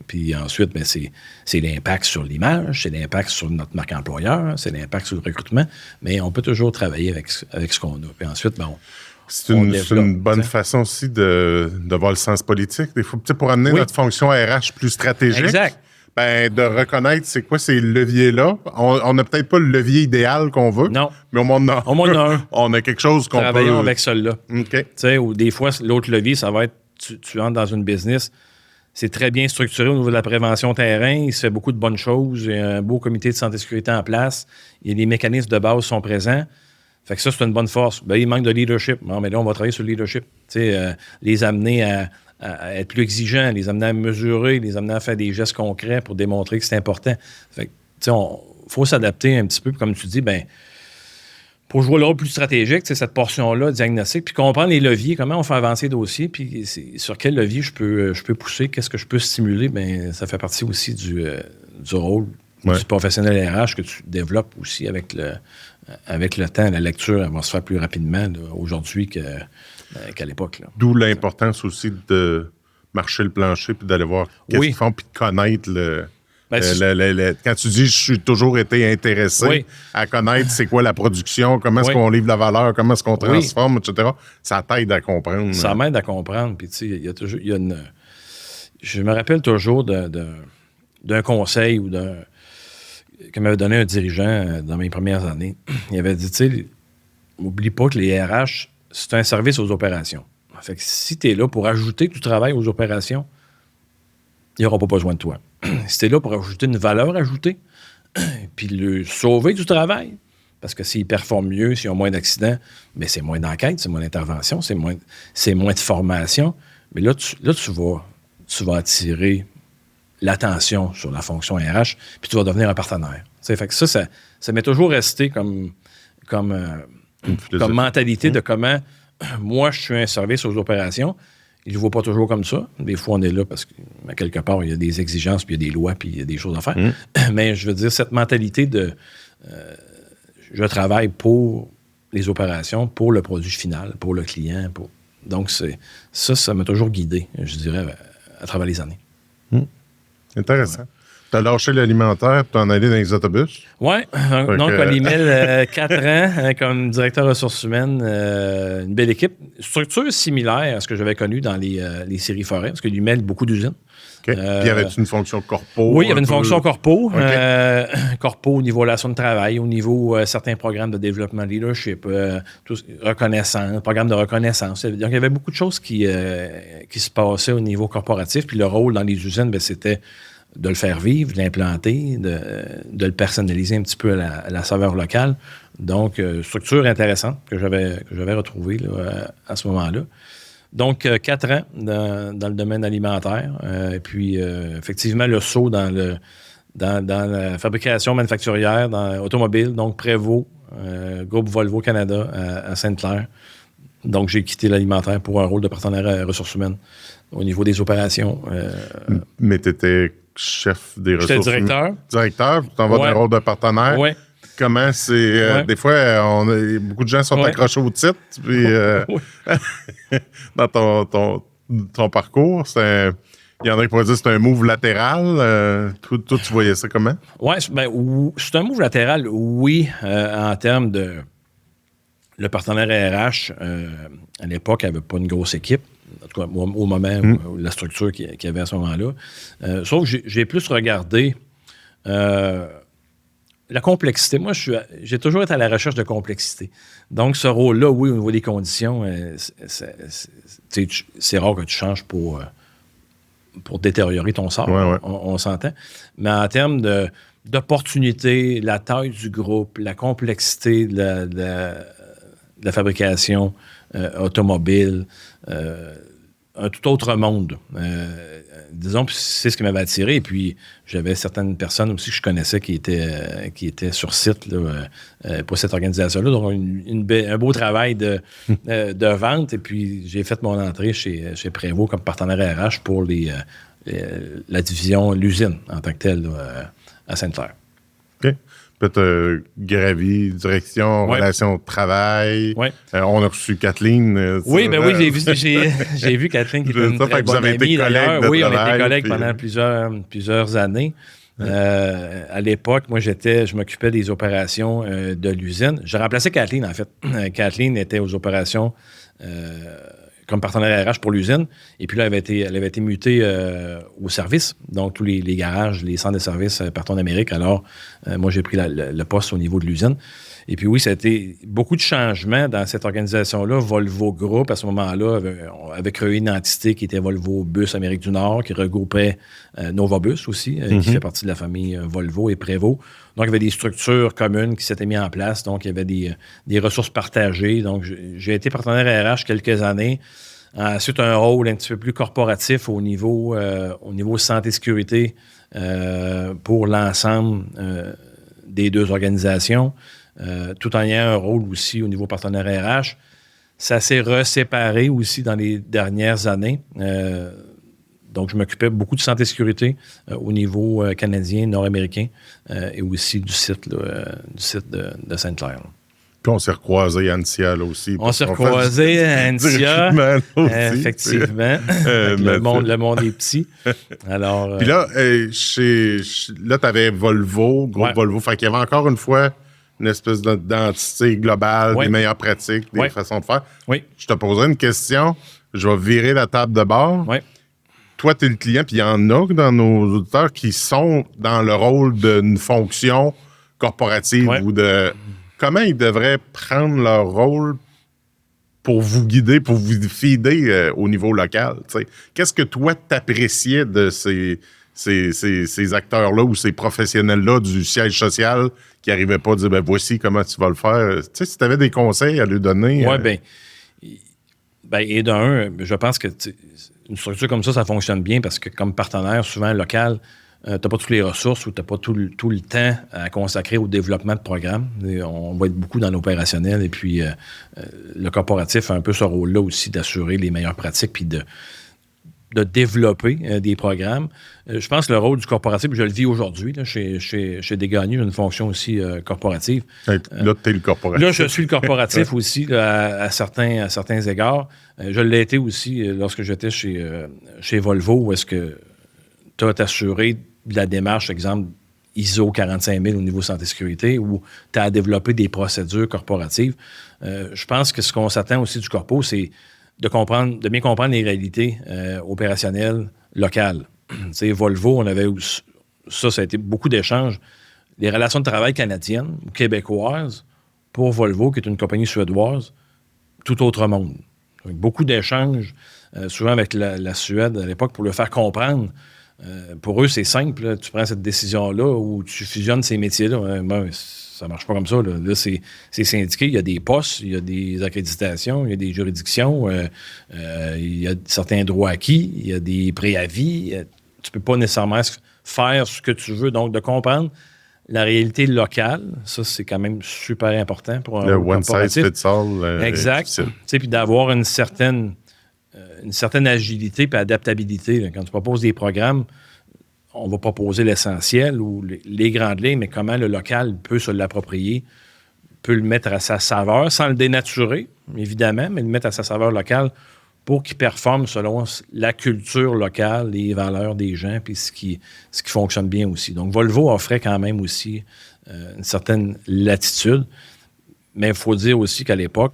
Puis ensuite, c'est l'impact sur l'image, c'est l'impact sur notre marque employeur, c'est l'impact sur le recrutement, mais on peut toujours travailler avec ce qu'on a. Puis ensuite, c'est une bonne façon aussi de voir le sens politique. Des fois, pour amener notre fonction RH plus stratégique. Exact. De reconnaître c'est quoi ces leviers-là. On n'a peut-être pas le levier idéal qu'on veut. Non. Mais au moins on a quelque chose qu'on peut... Travaillons avec celui-là. OK. Tu sais, ou des fois, l'autre levier, ça va être, tu entres dans une business, c'est très bien structuré au niveau de la prévention terrain, il se fait beaucoup de bonnes choses, il y a un beau comité de santé et sécurité en place, les mécanismes de base sont présents. Fait que ça, c'est une bonne force. Il manque de leadership. Non, mais là, on va travailler sur le leadership. Tu sais, les amener à être plus exigeants, les amener à mesurer, les amener à faire des gestes concrets pour démontrer que c'est important. Fait que, tu sais, faut s'adapter un petit peu. Comme tu dis, pour jouer le rôle plus stratégique, cette portion-là, diagnostic, puis comprendre les leviers, comment on fait avancer le dossier, puis sur quel levier je peux pousser, qu'est-ce que je peux stimuler, ça fait partie aussi du rôle du professionnel RH que tu développes aussi avec le temps. La lecture, elle va se faire plus rapidement aujourd'hui qu'à l'époque. D'où l'importance aussi de marcher le plancher puis d'aller voir qu'est-ce qu'ils font puis de connaître quand tu dis « je suis toujours été intéressé à connaître c'est quoi la production, comment est-ce qu'on livre la valeur, comment est-ce qu'on transforme, etc. » Ça t'aide à comprendre. Ça m'aide à comprendre. Puis tu sais, je me rappelle toujours d'un conseil ou que m'avait donné un dirigeant dans mes premières années. Il avait dit, tu sais, n'oublie pas que les RH, c'est un service aux opérations. Fait que si tu es là pour ajouter du travail aux opérations, il n'y aura pas besoin de toi. Si tu es là pour ajouter une valeur ajoutée, puis le sauver du travail, parce que s'ils performent mieux, s'ils ont moins d'accidents, c'est moins d'enquête, c'est moins d'intervention, c'est moins de formation. Mais là, tu vas attirer l'attention sur la fonction RH, puis tu vas devenir un partenaire. T'sais, fait que ça m'est toujours resté comme mentalité de comment moi, je suis un service aux opérations. Il ne le voit pas toujours comme ça. Des fois, on est là parce que, quelque part, il y a des exigences, puis il y a des lois, puis il y a des choses à faire. Mais je veux dire, cette mentalité de je travaille pour les opérations, pour le produit final, pour le client. Donc, ça m'a toujours guidé, je dirais, à travers les années. Intéressant. Tu as lâché l'alimentaire, tu en allé dans les autobus? Oui. Donc, Olimel, 4 ans comme directeur ressources humaines, une belle équipe. Structure similaire à ce que j'avais connu dans les séries forêts, parce que Olimel, beaucoup d'usines. Okay. Puis, y avait-tu une fonction corpo? Oui, il y avait une fonction corpo. Corpo au niveau relation de travail, au niveau certains programmes de développement leadership, reconnaissance, programme de reconnaissance. Donc, il y avait beaucoup de choses qui se passaient au niveau corporatif. Puis, le rôle dans les usines, c'était de le faire vivre, de l'implanter, de le personnaliser un petit peu à la saveur locale. Donc, structure intéressante que j'avais retrouvée là, à ce moment-là. Donc, 4 ans dans le domaine alimentaire. Et puis, effectivement, le saut dans la fabrication manufacturière, dans l'automobile, donc Prévost, groupe Volvo Canada à Sainte-Claire. Donc, j'ai quitté l'alimentaire pour un rôle de partenaire à ressources humaines au niveau des opérations. Mais tu étais chef des ressources humaines. J'étais directeur. Directeur, tu t'en vas dans un rôle de partenaire. Oui. Comment c'est... Des fois, beaucoup de gens sont accrochés au titre. Puis, dans ton parcours? Il y en a qui pourraient dire que c'est un move latéral. Toi, tu voyais ça comment? Oui, c'est un move latéral, oui, en termes de... Le partenaire RH, à l'époque, n'avait pas une grosse équipe. En tout cas, au moment où la structure qu'il y avait à ce moment-là. Sauf que j'ai plus regardé la complexité. Moi, j'ai toujours été à la recherche de complexité. Donc, ce rôle-là, oui, au niveau des conditions, c'est rare que tu changes pour détériorer ton sort. Ouais. On s'entend. Mais en termes d'opportunités, la taille du groupe, la complexité de la fabrication automobile, un tout autre monde. Disons, c'est ce qui m'avait attiré. Et puis, j'avais certaines personnes aussi que je connaissais qui étaient sur site là, pour cette organisation-là. Donc, un beau travail de vente. Et puis, j'ai fait mon entrée chez Prévost comme partenaire RH pour la division, l'usine en tant que telle là, à Sainte-Claire. OK. Peut-être gravi, direction, relations de travail. Ouais. On a reçu Kathleen. Oui, j'ai vu Kathleen qui était une très bonne amie d'ailleurs. Oui, on était collègues pendant plusieurs années. À l'époque, moi, je m'occupais des opérations de l'usine. Je remplaçais Kathleen, en fait. Kathleen était aux opérations comme partenaire RH pour l'usine. Et puis là, elle avait été mutée au service. Donc, tous les garages, les centres de service partout en Amérique. Alors, moi, j'ai pris le poste au niveau de l'usine. Et puis oui, ça a été beaucoup de changements dans cette organisation-là. Volvo Group, à ce moment-là, avait créé une entité qui était Volvo Bus Amérique du Nord, qui regroupait Novabus aussi, qui fait partie de la famille Volvo et Prévost. Donc, il y avait des structures communes qui s'étaient mises en place. Donc, il y avait des ressources partagées. Donc, j'ai été partenaire RH quelques années. Ensuite, un rôle un petit peu plus corporatif au niveau santé-sécurité pour l'ensemble des deux organisations. Tout en ayant un rôle aussi au niveau partenaire RH. Ça s'est reséparé aussi dans les dernières années. Donc, je m'occupais beaucoup de santé-sécurité au niveau canadien, nord-américain et aussi du site de Sainte-Claire. Là. Puis on s'est recroisés à Antia là aussi. On s'est recroisés à Antia, effectivement. Le monde est petit. Alors, puis là, tu avais Volvo, groupe Volvo. Fait qu'il y avait encore une fois une espèce d'identité globale, des meilleures pratiques, des façons de faire. Oui. Je te poserai une question. Je vais virer la table de bord. Oui. Toi, tu es le client, puis il y en a dans nos auditeurs qui sont dans le rôle d'une fonction corporative ou de... Comment ils devraient prendre leur rôle pour vous guider, pour vous feeder au niveau local? T'sais? Qu'est-ce que toi, t'appréciais de ces acteurs-là ou ces professionnels-là du siège social qui n'arrivaient pas à dire « voici comment tu vas le faire ». Si tu avais des conseils à lui donner... Oui, et d'un, je pense que une structure comme ça fonctionne bien parce que comme partenaire, souvent local, tu n'as pas toutes les ressources ou tu n'as pas tout le temps à consacrer au développement de programmes. On va être beaucoup dans l'opérationnel et puis le corporatif a un peu ce rôle-là aussi d'assurer les meilleures pratiques puis de développer des programmes. Je pense que le rôle du corporatif, je le vis aujourd'hui là, chez Desgagneux, une fonction aussi corporative. Là, tu es le corporatif. Là, je suis le corporatif aussi là, à certains égards. Je l'ai été aussi lorsque j'étais chez Volvo, où est-ce que tu as assuré de la démarche, exemple, ISO 45000 au niveau santé-sécurité, où tu as développé des procédures corporatives. Je pense que ce qu'on s'attend aussi du corpo, c'est de bien comprendre les réalités opérationnelles locales. Tu sais, Volvo, on avait ça a été beaucoup d'échanges. Les relations de travail canadiennes ou québécoises pour Volvo, qui est une compagnie suédoise, tout autre monde. Donc, beaucoup d'échanges, souvent avec la Suède à l'époque, pour le faire comprendre. Pour eux, c'est simple. Là, tu prends cette décision-là où tu fusionnes ces métiers-là. Ça ne marche pas comme ça. Là, c'est syndiqué. Il y a des postes, il y a des accréditations, il y a des juridictions, il y a certains droits acquis, il y a des préavis. Tu ne peux pas nécessairement faire ce que tu veux. Donc, de comprendre la réalité locale, ça, c'est quand même super important pour un corporatif. One size fits all. Exact. Puis d'avoir une certaine agilité et adaptabilité. Là. Quand tu proposes des programmes, on va proposer l'essentiel ou les grandes lignes, mais comment le local peut se l'approprier, peut le mettre à sa saveur, sans le dénaturer, évidemment, mais le mettre à sa saveur locale pour qu'ils performent selon la culture locale, les valeurs des gens, puis ce qui fonctionne bien aussi. Donc, Volvo offrait quand même aussi une certaine latitude, mais il faut dire aussi qu'à l'époque,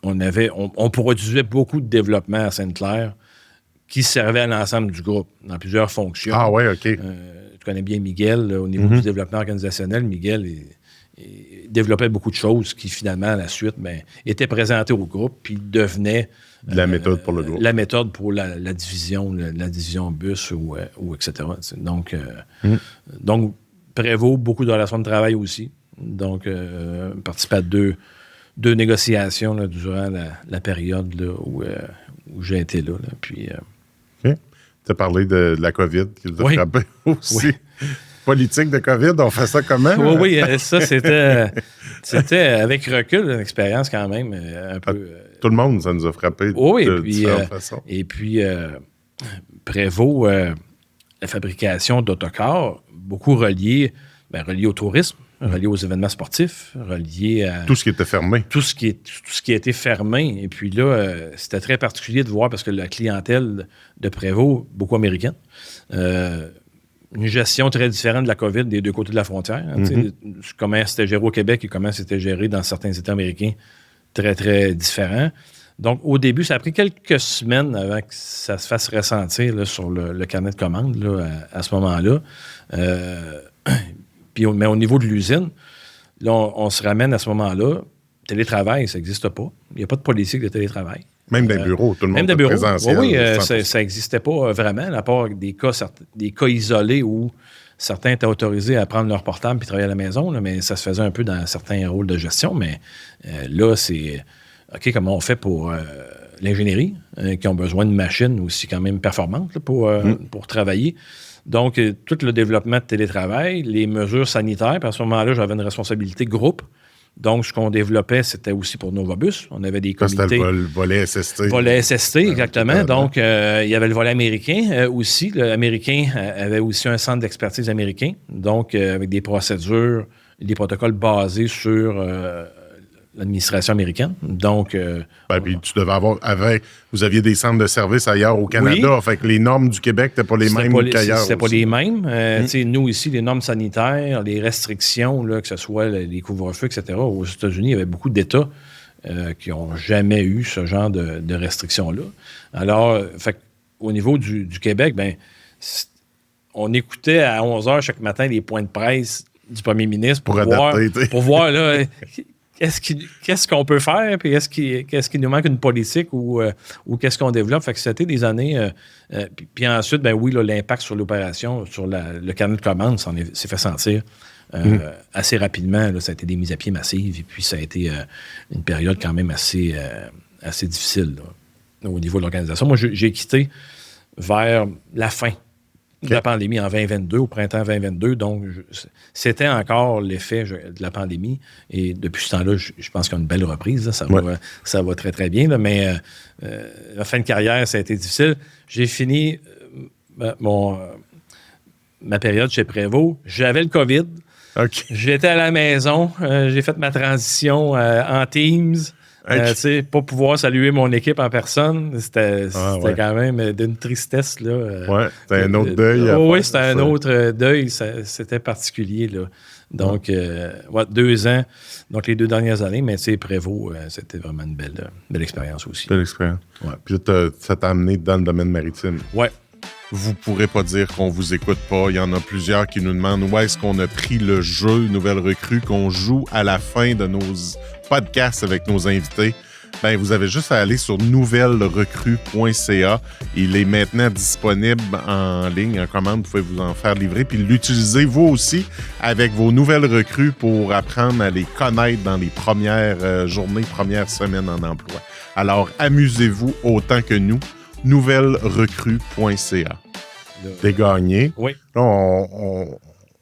on produisait beaucoup de développement à Sainte-Claire qui servait à l'ensemble du groupe, dans plusieurs fonctions. Ah ouais, OK. Tu connais bien Miguel, là, au niveau du développement organisationnel. Miguel il développait beaucoup de choses qui, finalement, à la suite, étaient présentées au groupe, puis devenaient... la méthode pour le groupe. La méthode pour la division, la division bus ou etc. Donc, Prévost, beaucoup de relations de travail aussi. Donc, participé à deux négociations là, durant la période là, où j'ai été là. Puis, OK. Tu as parlé de la COVID qui vous a frappé aussi. Oui. Politique de COVID, on fait ça comment? Oui, ça, c'était avec recul, une expérience quand même un peu... Tout le monde, ça nous a frappé de différentes façons. Et puis, Prévost, la fabrication d'autocars, beaucoup relié au tourisme, relié aux événements sportifs, relié à... Tout ce qui était fermé. Tout ce qui a été fermé. Et puis là, c'était très particulier de voir, parce que la clientèle de Prévost, beaucoup américaine, une gestion très différente de la COVID des deux côtés de la frontière. Comment c'était géré au Québec et comment c'était géré dans certains États américains, très, très différents. Donc, au début, ça a pris quelques semaines avant que ça se fasse ressentir là, sur le carnet de commandes là, à ce moment-là. Mais au niveau de l'usine, là, on se ramène à ce moment-là. Télétravail, ça n'existe pas. Il n'y a pas de politique de télétravail. Même dans les bureaux, tout le monde est présentiel. Oui, ça n'existait pas vraiment, à part des cas isolés où certains étaient autorisés à prendre leur portable et travailler à la maison, là, mais ça se faisait un peu dans certains rôles de gestion. Mais là, c'est OK, comment on fait pour l'ingénierie, qui ont besoin de machines aussi quand même performantes là, pour travailler. Donc, tout le développement de télétravail, les mesures sanitaires, puis à ce moment-là, j'avais une responsabilité groupe. Donc, ce qu'on développait, c'était aussi pour Novabus. On avait des comités... C'était le volet SST. Volet SST, exactement. Donc, il y avait le volet américain aussi. L'américain avait aussi un centre d'expertise américain, donc avec des procédures, des protocoles basés sur l'administration américaine. Donc... puis tu devais avoir... vous aviez des centres de services ailleurs au Canada. Oui. Fait que les normes du Québec n'étaient pas les mêmes qu'ailleurs. C'était pas les mêmes. Nous, ici, les normes sanitaires, les restrictions, là, que ce soit les couvre-feux, etc., aux États-Unis, il y avait beaucoup d'États qui n'ont jamais eu ce genre de restrictions-là. Alors, au niveau du Québec, on écoutait à 11h chaque matin les points de presse du premier ministre pour voir là, qu'est-ce qu'on peut faire, puis qu'est-ce qui nous manque, une politique ou qu'est-ce qu'on développe. Fait que c'était des années... puis ensuite, l'impact sur l'opération, sur le carnet de commandes, s'est fait sentir assez rapidement. Là, ça a été des mises à pied massives, et puis ça a été une période quand même assez difficile là, au niveau de l'organisation. Moi, j'ai quitté vers la fin de la pandémie en 2022, au printemps 2022. Donc, c'était encore l'effet de la pandémie. Et depuis ce temps-là, je pense qu'il y a une belle reprise. Là. Ça va très, très bien. Là. Mais la fin de carrière, ça a été difficile. J'ai fini ma période chez Prévost. J'avais le COVID. Okay. J'étais à la maison. J'ai fait ma transition en Teams. Pas pouvoir saluer mon équipe en personne, c'était quand même d'une tristesse. Là. C'était un autre deuil. Oui, c'était un autre deuil. C'était particulier. Là. Donc, 2 ans. Donc, les 2 dernières années, mais Prévost, c'était vraiment une belle expérience aussi. Belle expérience. Ouais. Puis là, ça t'a amené dans le domaine maritime. Oui. Vous ne pourrez pas dire qu'on vous écoute pas. Il y en a plusieurs qui nous demandent où est-ce qu'on a pris le jeu Nouvelle Recrue qu'on joue à la fin de nos podcasts avec nos invités. Vous avez juste à aller sur nouvellerecrue.ca. Il est maintenant disponible en ligne, en commande. Vous pouvez vous en faire livrer puis l'utiliser vous aussi avec vos nouvelles recrues pour apprendre à les connaître dans les premières journées, premières semaines en emploi. Alors, amusez-vous autant que nous. nouvellerecrue.ca. T'es gagné. Oui. Là,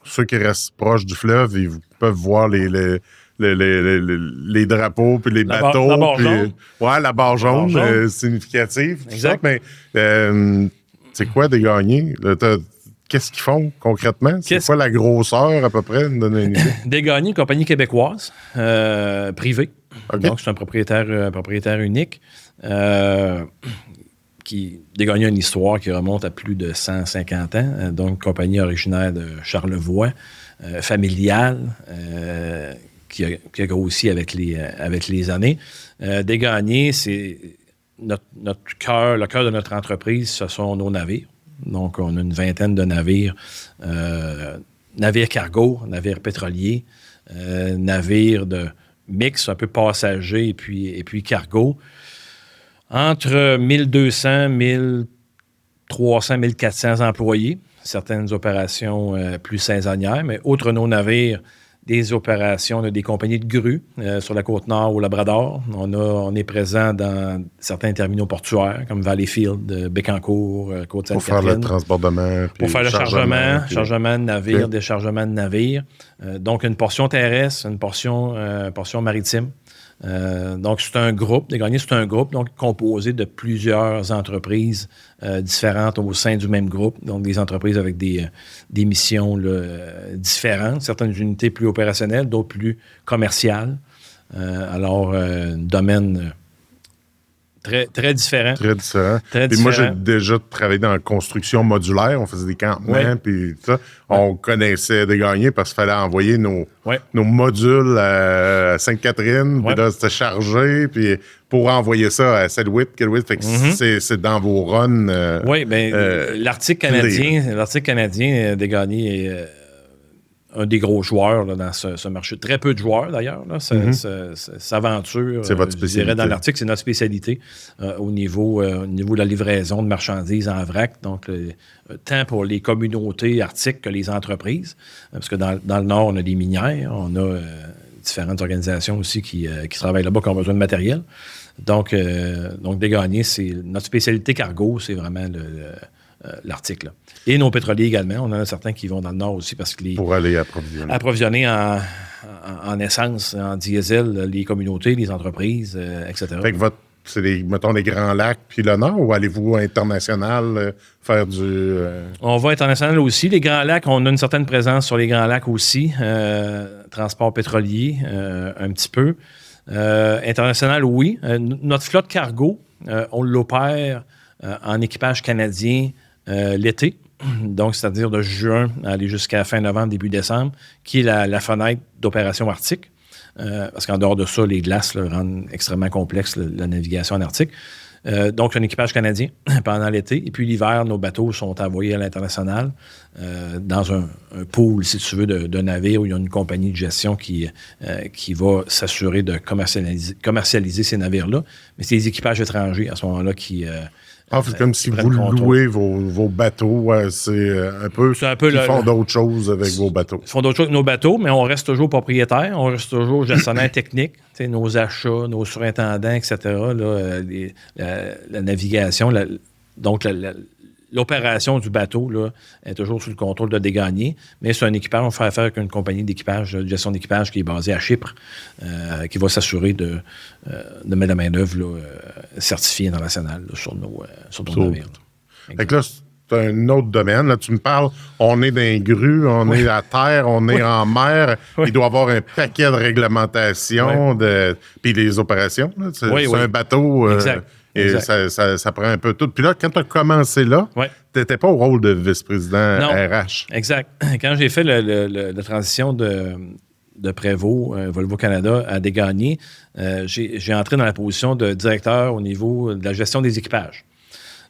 ceux qui restent proches du fleuve, ils peuvent voir les drapeaux puis les bateaux. La barre jaune. La barre jaune, significative. Exact. Mais c'est quoi des gagnés? Qu'est-ce qu'ils font concrètement? C'est quoi la grosseur à peu près? Me donner une idée. Des gagnés, compagnie québécoise, privée. OK. Donc, c'est un propriétaire unique qui Desgagnés a une histoire qui remonte à plus de 150 ans. Donc, compagnie originaire de Charlevoix, familiale, qui a grossi avec les années. Desgagnés, c'est notre cœur, le cœur de notre entreprise, ce sont nos navires. Donc, on a une vingtaine de navires, navires cargo, navires pétroliers, navires de mix, un peu passagers et puis cargo. Entre 1200, 1300, 1400 employés, certaines opérations plus saisonnières, mais outre nos navires, des opérations, on a des compagnies de grues sur la Côte-Nord au Labrador. On est présent dans certains terminaux portuaires comme Valleyfield, Bécancour, Côte-Sainte-Catherine. Pour faire le transbordement. Pour faire le chargement de navires, okay. Déchargement de navires. Donc, une portion terrestre, une portion maritime. Donc, c'est un groupe. Desgagnés, c'est un groupe donc, composé de plusieurs entreprises différentes au sein du même groupe. Donc, des entreprises avec des missions là, différentes. Certaines unités plus opérationnelles, d'autres plus commerciales. Alors, un domaine très, très différent. Très différent. Très Puis différent. moi, j'ai déjà travaillé dans la construction modulaire. On faisait des campements, puis tout ça. Ouais. On connaissait Desgagnés parce qu'il fallait envoyer nos modules à Sainte-Catherine. Puis là, c'était chargé. Puis pour envoyer ça à Selwit, fait que c'est dans vos runs. Oui, bien, l'Arctique canadien, Desgagnés est un des gros joueurs là, dans ce marché. Très peu de joueurs, d'ailleurs. S'aventure, c'est votre spécialité. Je dirais, dans l'Arctique, c'est notre spécialité au niveau de la livraison de marchandises en vrac. Donc, tant pour les communautés arctiques que les entreprises. Parce que dans le Nord, on a des minières. On a différentes organisations aussi qui travaillent là-bas, qui ont besoin de matériel. Donc Desgagnés, c'est notre spécialité cargo, c'est vraiment l'Arctique. Là. Et nos pétroliers également. On en a certains qui vont dans le Nord aussi parce que pour aller approvisionner en essence, en diesel, les communautés, les entreprises, etc. Fait que c'est mettons, les Grands Lacs puis le Nord, ou allez-vous international faire du... On va international aussi. Les Grands Lacs, on a une certaine présence sur les Grands Lacs aussi. Transport pétrolier, un petit peu. International, oui. Notre flotte cargo, on l'opère en équipage canadien l'été, donc c'est-à-dire de juin à aller jusqu'à fin novembre, début décembre, qui est la fenêtre d'opération arctique. Parce qu'en dehors de ça, les glaces rendent extrêmement complexe la navigation en Arctique. Donc, un équipage canadien pendant l'été. Et puis l'hiver, nos bateaux sont envoyés à l'international dans un pool, si tu veux, de navires où il y a une compagnie de gestion qui va s'assurer de commercialiser ces navires-là. Mais c'est les équipages étrangers à ce moment-là qui... c'est comme si vous louez vos bateaux. C'est un peu ils font d'autres choses avec vos bateaux. Ils font d'autres choses avec nos bateaux, mais on reste toujours propriétaire, on reste toujours gestionnaire technique. Nos achats, nos surintendants, etc. Là, la navigation, l'opération du bateau là, est toujours sous le contrôle de Desgagnés, mais c'est un équipage, on fait affaire avec une compagnie d'équipage, de gestion d'équipage qui est basée à Chypre, qui va s'assurer de mettre la main-d'œuvre certifiée internationale là, sur nos navires. Fait que là, c'est un autre domaine. Là, tu me parles, on est dans les grues, on est à terre, on est en mer. Il doit y avoir un paquet de réglementations, puis les opérations. Là, c'est un bateau. Exact. Et ça prend un peu tout. Puis là, quand tu as commencé là, tu n'étais pas au rôle de vice-président RH. Exact. Quand j'ai fait la transition de Prévost, Volvo Canada, à Desgagnés, j'ai entré dans la position de directeur au niveau de la gestion des équipages.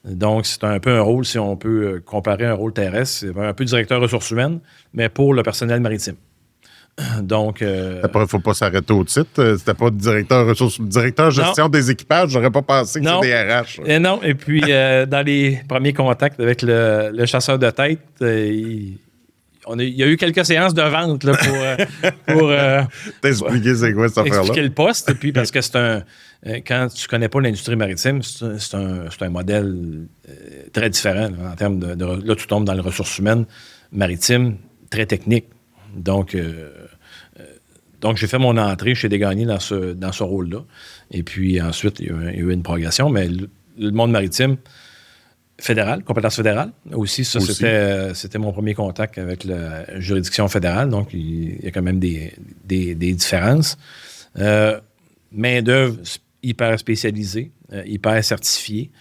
Donc, c'est un peu un rôle, si on peut comparer un rôle terrestre, c'est un peu directeur ressources humaines, mais pour le personnel maritime. Donc, il ne faut pas s'arrêter au titre. C'était pas directeur gestion des équipages. J'aurais pas pensé que c'était des RH. Non. Et puis, dans les premiers contacts avec le chasseur de tête, il y a eu quelques séances de vente là, pour t'expliquer c'est quoi cette affaire-là. Expliquer le poste. Et puis, parce que quand tu connais pas l'industrie maritime, c'est un modèle très différent là, en termes de... Là, tu tombes dans les ressources humaines maritimes, très techniques. Donc, j'ai fait mon entrée chez Desgagnés dans ce rôle-là. Et puis ensuite, il y a eu une progression. Mais le monde maritime fédéral, compétence fédérale, aussi, c'était mon premier contact avec la juridiction fédérale. Donc, il y a quand même des différences. main-d'œuvre hyper spécialisée, hyper certifiée.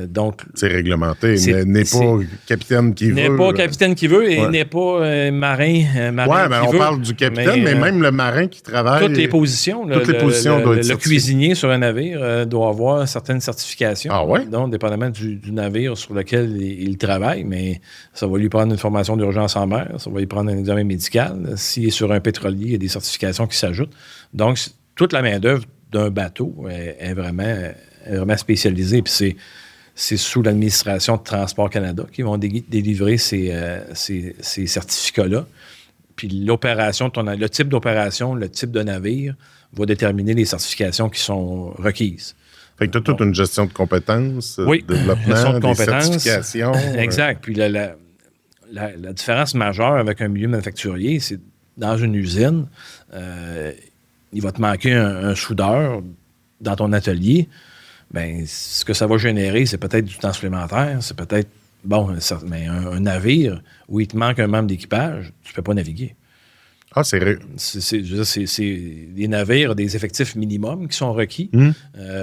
Donc, c'est réglementé. N'est pas capitaine qui veut. N'est pas capitaine qui veut et n'est pas marin oui, mais on parle du capitaine, mais même le marin qui travaille. Toutes les positions. Toutes les positions doivent être Le cuisinier sur un navire doit avoir certaines certifications. Ah ouais? Donc, dépendamment du navire sur lequel il travaille, mais ça va lui prendre une formation d'urgence en mer, ça va lui prendre un examen médical. S'il est sur un pétrolier, il y a des certifications qui s'ajoutent. Donc, toute la main-d'œuvre d'un bateau est vraiment spécialisée. Puis c'est sous l'administration de Transport Canada qui vont délivrer ces certificats-là. Puis l'opération, le type d'opération, le type de navire va déterminer les certifications qui sont requises. Fait que tu as toute une gestion de compétences, développement, des certifications. Exact. Puis la différence majeure avec un milieu manufacturier, c'est dans une usine, il va te manquer un soudeur dans ton atelier. Bien, ce que ça va générer, c'est peut-être du temps supplémentaire, c'est peut-être, mais un navire où il te manque un membre d'équipage, tu ne peux pas naviguer. Ah, c'est vrai. C'est des navires, des effectifs minimums qui sont requis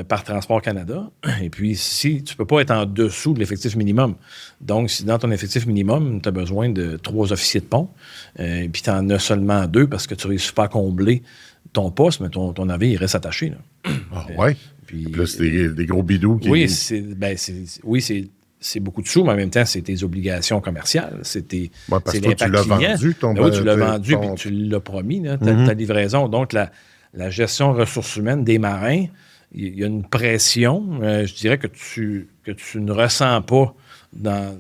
par Transport Canada. Et puis, si tu ne peux pas être en dessous de l'effectif minimum. Donc, si dans ton effectif minimum, tu as besoin de 3 officiers de pont, et puis tu en as seulement 2 parce que tu ne réussis pas à combler ton poste, mais ton navire, il reste attaché. Ah, oui. Puis plus des gros bidous. C'est beaucoup de sous, mais en même temps, c'est tes obligations commerciales. C'est parce que tu l'as vendu, ton oui, tu l'as vendu, puis tu l'as promis, ta livraison. Donc, la gestion ressources humaines des marins, il y a une pression, je dirais, que tu ne ressens pas dans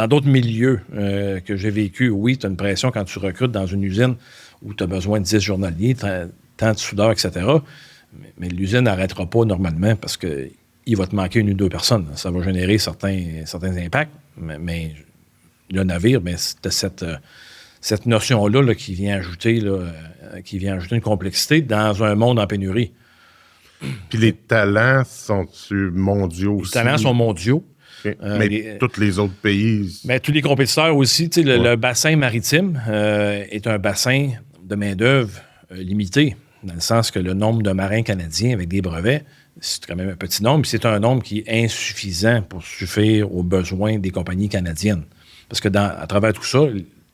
d'autres milieux que j'ai vécu. Oui, tu as une pression quand tu recrutes dans une usine où tu as besoin de 10 journaliers, tant de soudeurs, etc. Mais l'usine n'arrêtera pas normalement parce qu'il va te manquer 1 ou 2 personnes. Ça va générer certains impacts, mais le navire, c'est cette notion-là qui vient ajouter une complexité dans un monde en pénurie. Puis les talents sont-ils mondiaux aussi? Les talents sont mondiaux. Okay. Mais tous les autres pays... Mais tous les compétiteurs aussi. Le bassin maritime est un bassin de main-d'œuvre limité, dans le sens que le nombre de marins canadiens avec des brevets, c'est quand même un petit nombre, puis c'est un nombre qui est insuffisant pour suffire aux besoins des compagnies canadiennes. Parce que à travers tout ça,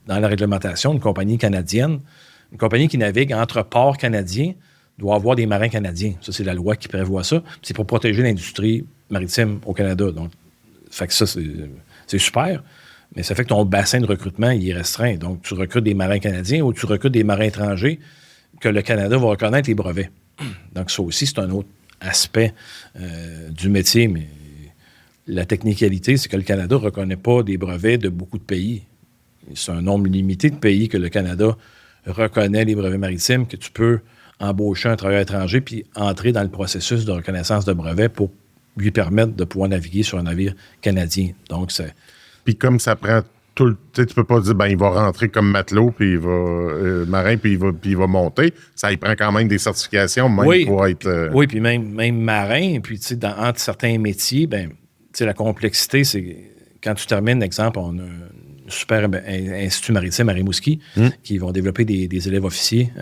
dans la réglementation, une compagnie canadienne, une compagnie qui navigue entre ports canadiens, doit avoir des marins canadiens. Ça, c'est la loi qui prévoit ça. C'est pour protéger l'industrie maritime au Canada. Donc, fait que ça, c'est super, mais ça fait que ton bassin de recrutement, il est restreint. Donc, tu recrutes des marins canadiens ou tu recrutes des marins étrangers que le Canada va reconnaître les brevets. Donc, ça aussi, c'est un autre aspect du métier, mais la technicalité, c'est que le Canada ne reconnaît pas des brevets de beaucoup de pays. C'est un nombre limité de pays que le Canada reconnaît les brevets maritimes, que tu peux embaucher un travailleur étranger puis entrer dans le processus de reconnaissance de brevets pour lui permettre de pouvoir naviguer sur un navire canadien. Donc, c'est... Puis comme ça prend tout le... Tu peux pas dire, il va rentrer comme matelot, puis il va... marin, puis il va monter. Ça, il prend quand même des certifications, même pour être... Oui, puis même marin, puis tu sais, entre certains métiers, la complexité, c'est... Quand tu termines, exemple, on a un super institut maritime à Rimouski qui vont développer des élèves officiers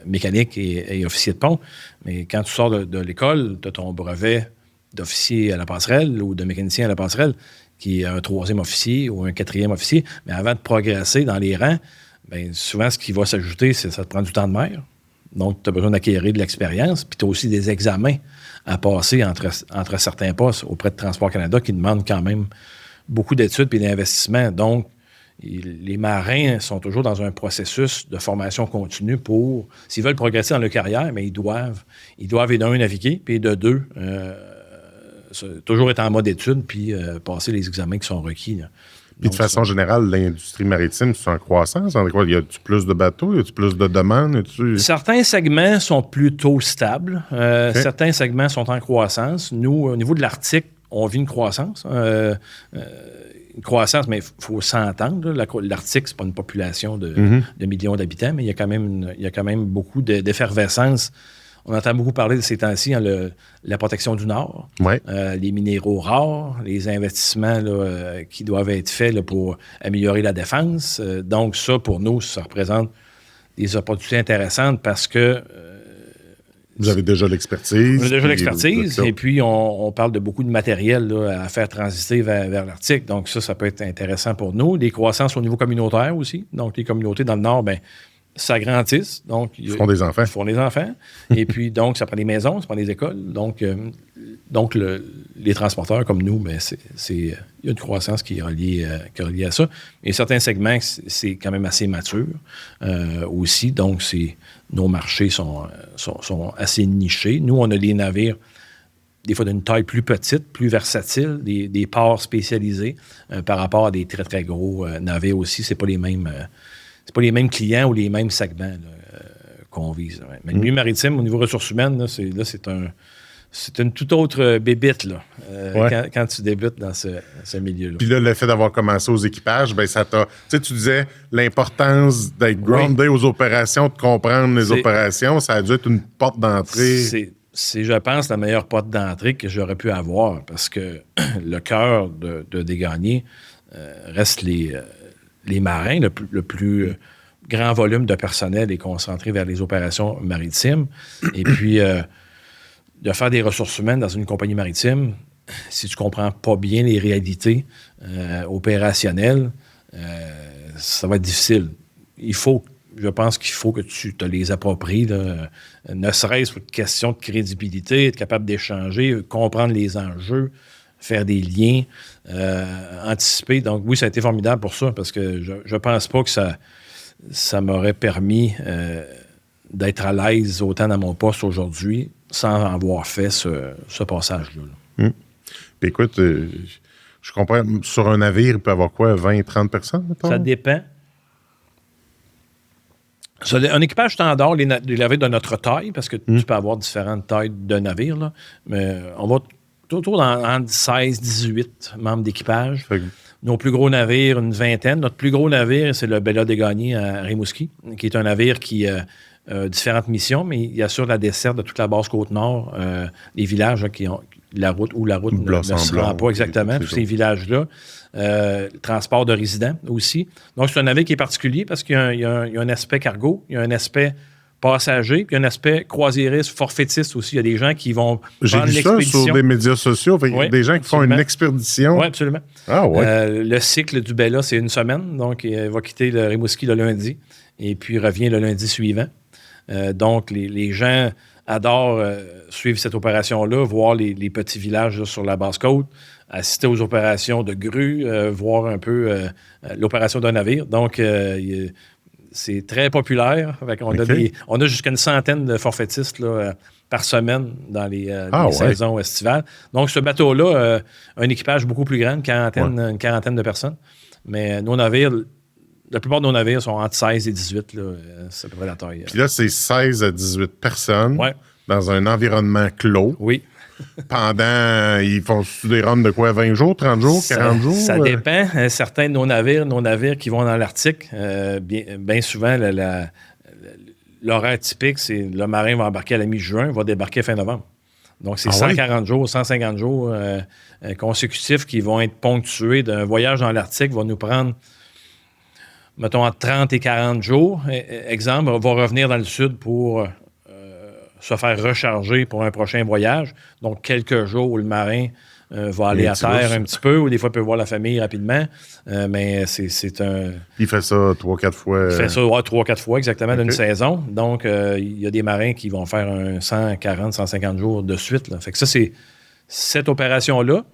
mécaniques et officiers de pont. Mais quand tu sors de l'école, tu as ton brevet d'officier à la passerelle ou de mécanicien à la passerelle, qui est un 3e officier ou un 4e officier. Mais avant de progresser dans les rangs, souvent, ce qui va s'ajouter, c'est ça te prend du temps de mer. Donc, tu as besoin d'acquérir de l'expérience. Puis, tu as aussi des examens à passer entre certains postes auprès de Transport Canada qui demandent quand même beaucoup d'études et d'investissements. Donc, les marins sont toujours dans un processus de formation continue pour, s'ils veulent progresser dans leur carrière, mais ils doivent d'un, naviguer, puis de 2, toujours être en mode étude, puis passer les examens qui sont requis. Là. Puis de façon générale, l'industrie maritime, c'est en croissance? Y a-t-il plus de bateaux? Y a-t-il plus de demandes? Certains segments sont plutôt stables. Okay. Certains segments sont en croissance. Nous, au niveau de l'Arctique, on vit une croissance. Une croissance, mais il faut s'entendre. L'Arctique, c'est pas une population de millions d'habitants, mais il y a quand même beaucoup d'effervescence. On entend beaucoup parler de ces temps-ci, la protection du Nord, les minéraux rares, les investissements qui doivent être faits pour améliorer la défense. Donc ça, pour nous, ça représente des opportunités intéressantes parce que Vous avez déjà l'expertise. On a déjà l'expertise, et puis on parle de beaucoup de matériel là, à faire transiter vers l'Arctique. Donc ça peut être intéressant pour nous. Des croissances au niveau communautaire aussi. Donc les communautés dans le Nord, s'agrandissent. Donc, ils font des enfants. Ils font des enfants. Et puis, donc, ça prend des maisons, ça prend des écoles. Donc les transporteurs comme nous, il y a une croissance qui est reliée à ça. Et certains segments, c'est quand même assez mature aussi. Donc, nos marchés sont assez nichés. Nous, on a des navires des fois d'une taille plus petite, plus versatile, des ports spécialisés par rapport à des très, très gros navires aussi. C'est pas les mêmes clients ou les mêmes segments qu'on vise. Mais le milieu maritime, au niveau ressources humaines, c'est une toute autre bébite quand tu débutes dans ce milieu-là. Puis là, le fait d'avoir commencé aux équipages, ça t'a... Tu sais, tu disais l'importance d'être groundé aux opérations, de comprendre les opérations, ça a dû être une porte d'entrée. C'est, je pense, la meilleure porte d'entrée que j'aurais pu avoir parce que le cœur de Desgagnés reste les marins. Le plus grand volume de personnel est concentré vers les opérations maritimes. Et puis, de faire des ressources humaines dans une compagnie maritime, si tu ne comprends pas bien les réalités opérationnelles, ça va être difficile. Je pense qu'il faut que tu te les appropries, ne serait-ce pour une question de crédibilité, être capable d'échanger, comprendre les enjeux, faire des liens, anticiper. Donc oui, ça a été formidable pour ça, parce que je ne pense pas que ça m'aurait permis d'être à l'aise autant dans mon poste aujourd'hui sans avoir fait ce passage-là. Puis écoute, je comprends, sur un navire, il peut y avoir quoi, 20-30 personnes, mettons? Ça dépend. Un équipage standard, les navires de notre taille, parce que tu peux avoir différentes tailles de navires, là, mais on va autour entre 16-18 membres d'équipage. Nos plus gros navires, une vingtaine. Notre plus gros navire, c'est le Bella Desgagnés à Rimouski, qui est un navire qui a différentes missions, mais il assure la desserte de toute la basse Côte-Nord, les villages là, qui ont la route ne se rend pas exactement, tous ces villages-là. Transport de résidents aussi. Donc, c'est un navire qui est particulier parce qu'il y a un aspect cargo, il y a un aspect passager, puis il y a un aspect croisiériste, forfaitiste aussi. Il y a des gens qui vont prendre l'expédition. J'ai vu ça sur des médias sociaux. Il y a des gens qui font une expédition. Oui, absolument. Ah, ouais. Le cycle du Bella, c'est une semaine. Donc, il va quitter le Rimouski le lundi et puis revient le lundi suivant. Donc, les gens adorent suivre cette opération-là, voir les petits villages là, sur la Basse-Côte, assister aux opérations de grue, voir un peu l'opération d'un navire. Donc, c'est très populaire. On a jusqu'à une centaine de forfaitistes là, par semaine dans les saisons estivales. Donc, ce bateau-là a un équipage beaucoup plus grand, une quarantaine de personnes. Mais nos navires... La plupart de nos navires sont entre 16 et 18. Là, c'est à peu près la taille. Puis là, c'est 16 à 18 personnes dans un environnement clos. Oui. Ils font des runs de quoi? 20 jours, 30 jours, 40 jours? Ça dépend. Certains de nos navires qui vont dans l'Arctique, bien souvent, l'horaire typique, c'est le marin va embarquer à la mi-juin, va débarquer fin novembre. Donc, c'est 140 jours, 150 jours consécutifs qui vont être ponctués d'un voyage dans l'Arctique, va nous prendre mettons, entre 30 et 40 jours, exemple, on va revenir dans le sud pour se faire recharger pour un prochain voyage. Donc, quelques jours où le marin va aller à terre un petit peu, ou des fois, il peut voir la famille rapidement. Mais c'est un... Il fait ça 3-4 fois. Il fait ça 3-4 fois, exactement, d'une saison. Donc, il y a des marins qui vont faire un 140-150 jours de suite. Là. Fait que ça, c'est cette opération-là.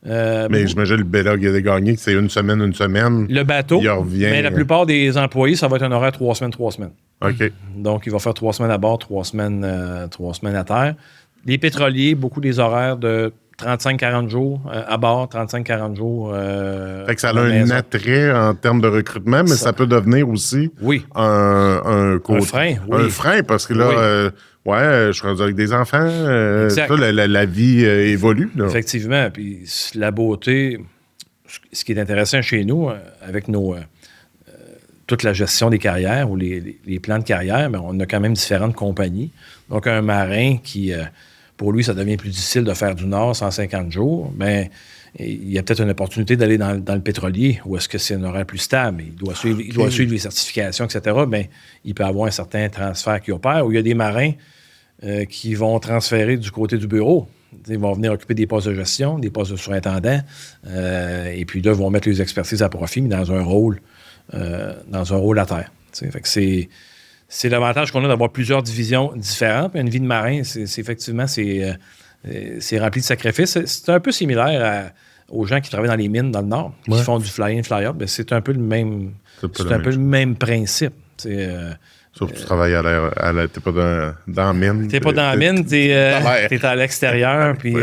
Mais j'imagine le Bella Desgagnés, c'est une semaine. Le bateau, il revient, mais la plupart des employés, ça va être un horaire 3 semaines. OK. Donc, il va faire 3 semaines à bord, 3 semaines à terre. Les pétroliers, beaucoup des horaires de 35-40 jours à bord, 35-40 jours fait que ça a un attrait en termes de recrutement, mais ça peut devenir aussi un frein. Un frein, parce que là... je suis rendu avec des enfants. La vie évolue. Là. Effectivement. Puis la beauté, ce qui est intéressant chez nous, avec toute la gestion des carrières ou les plans de carrière, mais on a quand même différentes compagnies. Donc, un marin qui, pour lui, ça devient plus difficile de faire du Nord 150 jours, bien, il y a peut-être une opportunité d'aller dans le pétrolier, ou est-ce que c'est un horaire plus stable? Il doit suivre les certifications, etc. Bien, il peut avoir un certain transfert qui opère, où il y a des marins qui vont transférer du côté du bureau. Ils vont venir occuper des postes de gestion, des postes de surintendant, et puis là, ils vont mettre les expertises à profit, mais dans un rôle à terre. Fait que c'est l'avantage qu'on a d'avoir plusieurs divisions différentes. Puis une vie de marin, c'est effectivement, c'est rempli de sacrifices. C'est un peu similaire aux gens qui travaillent dans les mines dans le Nord, qui font du fly-in, fly-out. C'est un peu le même, le même principe. Sauf que tu travailles t'es pas dans la mine. T'es pas dans la mine, t'es à l'extérieur, puis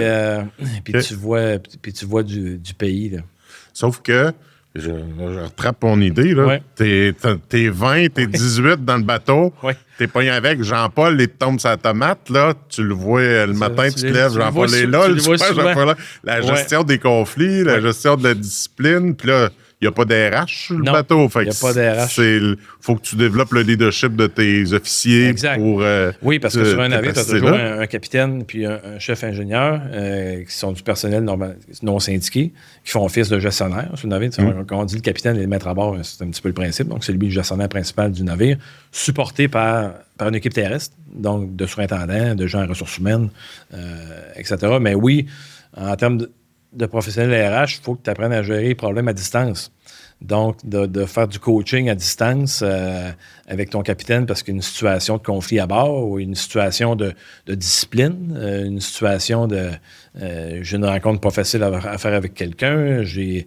tu vois du pays. Là. Sauf que, je rattrape mon idée, là. Ouais. T'es 20, t'es 18 dans le bateau. Ouais. T'es pogné avec Jean-Paul, il te tombe sur la tomate, là. Tu le vois le matin, tu te lèves, Jean-Paul est là. La gestion des conflits, la gestion de la discipline, puis là, il n'y a pas d'RH sur le bateau. Il n'y a pas d'RH. Il faut que tu développes le leadership de tes officiers. Exact. Oui, parce que sur un navire, tu as toujours un capitaine puis un chef ingénieur qui sont du personnel non syndiqué, qui font office de gestionnaire sur le navire. Quand on dit le capitaine et le maître à bord, c'est un petit peu le principe. Donc, c'est lui le gestionnaire principal du navire, supporté par une équipe terrestre, donc de surintendants, de gens en ressources humaines, etc. Mais oui, en termes de professionnel RH, il faut que tu apprennes à gérer les problèmes à distance. Donc, de faire du coaching à distance avec ton capitaine parce qu'il y a une situation de conflit à bord ou une situation de discipline, une situation de j'ai une rencontre pas facile à faire avec quelqu'un, il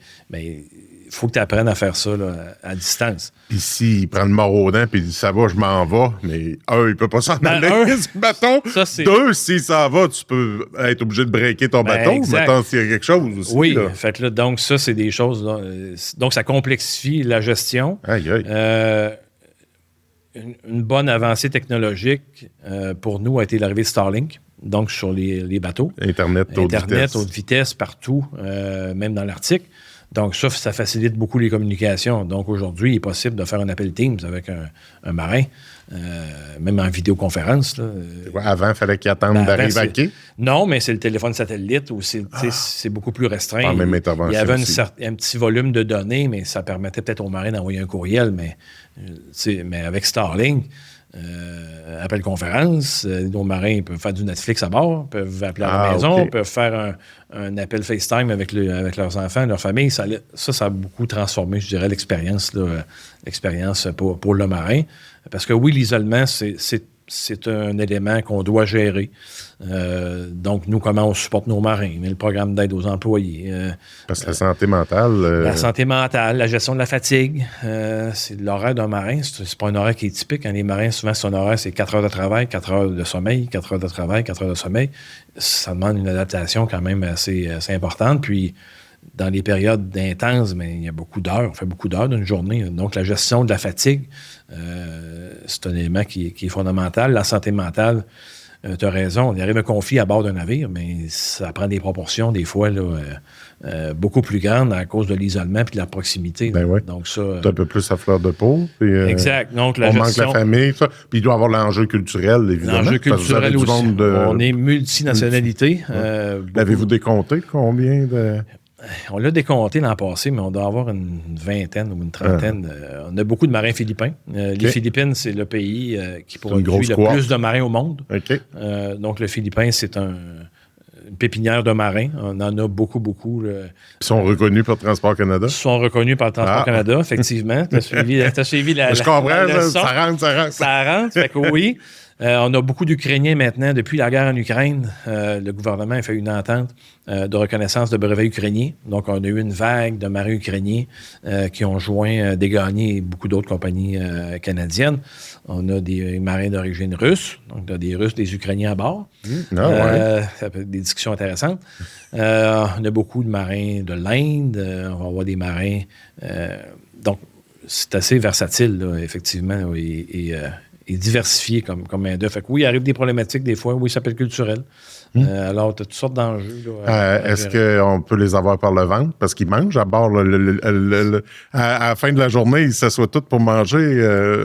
faut que tu apprennes à faire ça là, à distance. Puis s'il prend le mort aux dents puis il dit ça va, je m'en vais, mais il peut pas s'en aller ce bateau. Deux, s'il s'en va, tu peux être obligé de breaker ton bateau. Maintenant, s'il y a quelque chose aussi. Oui, là. fait que là, donc ça, c'est des choses. Là, donc, ça complexifie la gestion. Aïe. Une bonne avancée technologique pour nous a été l'arrivée de Starlink. Donc, sur les bateaux. Internet haute vitesse partout, même dans l'Arctique. Donc, ça facilite beaucoup les communications. Donc, aujourd'hui, il est possible de faire un appel Teams avec un marin, même en vidéoconférence. Là. Avant, il fallait qu'il attende d'arriver à quai? Non, mais c'est le téléphone satellite où c'est beaucoup plus restreint. Pas même intervention. Il y avait un petit volume de données, mais ça permettait peut-être aux marins d'envoyer un courriel. Mais avec Starlink, appel conférence, nos marins peuvent faire du Netflix à bord, peuvent appeler à la maison, peuvent faire un appel FaceTime avec leurs enfants, leur famille. Ça a beaucoup transformé, je dirais, l'expérience pour le marin. Parce que oui, l'isolement, c'est un élément qu'on doit gérer. Donc, nous, comment on supporte nos marins, mais le programme d'aide aux employés. Parce que la santé mentale... La santé mentale, la gestion de la fatigue. C'est l'horaire d'un marin. C'est pas un horaire qui est typique. Les marins, souvent, son horaire, c'est 4 heures de travail, 4 heures de sommeil, 4 heures de travail, 4 heures de sommeil. Ça demande une adaptation quand même assez importante. Puis, dans les périodes intenses, mais il y a beaucoup d'heures. On fait beaucoup d'heures d'une journée. Donc, la gestion de la fatigue, c'est un élément qui est fondamental. La santé mentale, tu as raison. Il arrive un conflit à bord d'un navire, mais ça prend des proportions, des fois, là, beaucoup plus grandes à cause de l'isolement et de la proximité. Ben oui. Donc, ça... C'est un peu plus à fleur de peau. Puis, exact. Donc, on manque la famille, ça. Puis, il doit y avoir l'enjeu culturel, évidemment. L'enjeu culturel aussi. On est multinationalité. L'avez-vous décompté? Combien de... On l'a décompté l'an passé, mais on doit avoir une vingtaine ou une trentaine. On a beaucoup de marins philippins. Les Philippines, c'est le pays qui produit le plus de marins au monde. Okay. Donc, le Philippin, c'est une pépinière de marins. On en a beaucoup. Ils sont reconnus par Transport Canada? Ils sont reconnus par Transport Canada, effectivement. Tu as suivi la Je comprends, la leçon. Ça rentre. Ça rentre, fait que oui. On a beaucoup d'Ukrainiens maintenant. Depuis la guerre en Ukraine, le gouvernement a fait une entente de reconnaissance de brevets ukrainiens. Donc, on a eu une vague de marins ukrainiens qui ont joint Degani et beaucoup d'autres compagnies canadiennes. On a des marins d'origine russe, donc des Russes, des Ukrainiens à bord. Ça peut être des discussions intéressantes. On a beaucoup de marins de l'Inde. On va avoir des marins... donc, c'est assez versatile, là, effectivement, et diversifié comme main-d'œuvre. Fait que oui, il arrive des problématiques des fois. Oui, ça peut être culturel. Alors, tu as toutes sortes d'enjeux. Est-ce qu'on peut les avoir par le ventre? Parce qu'ils mangent à bord. À la fin de la journée, ils s'assoient tous pour manger.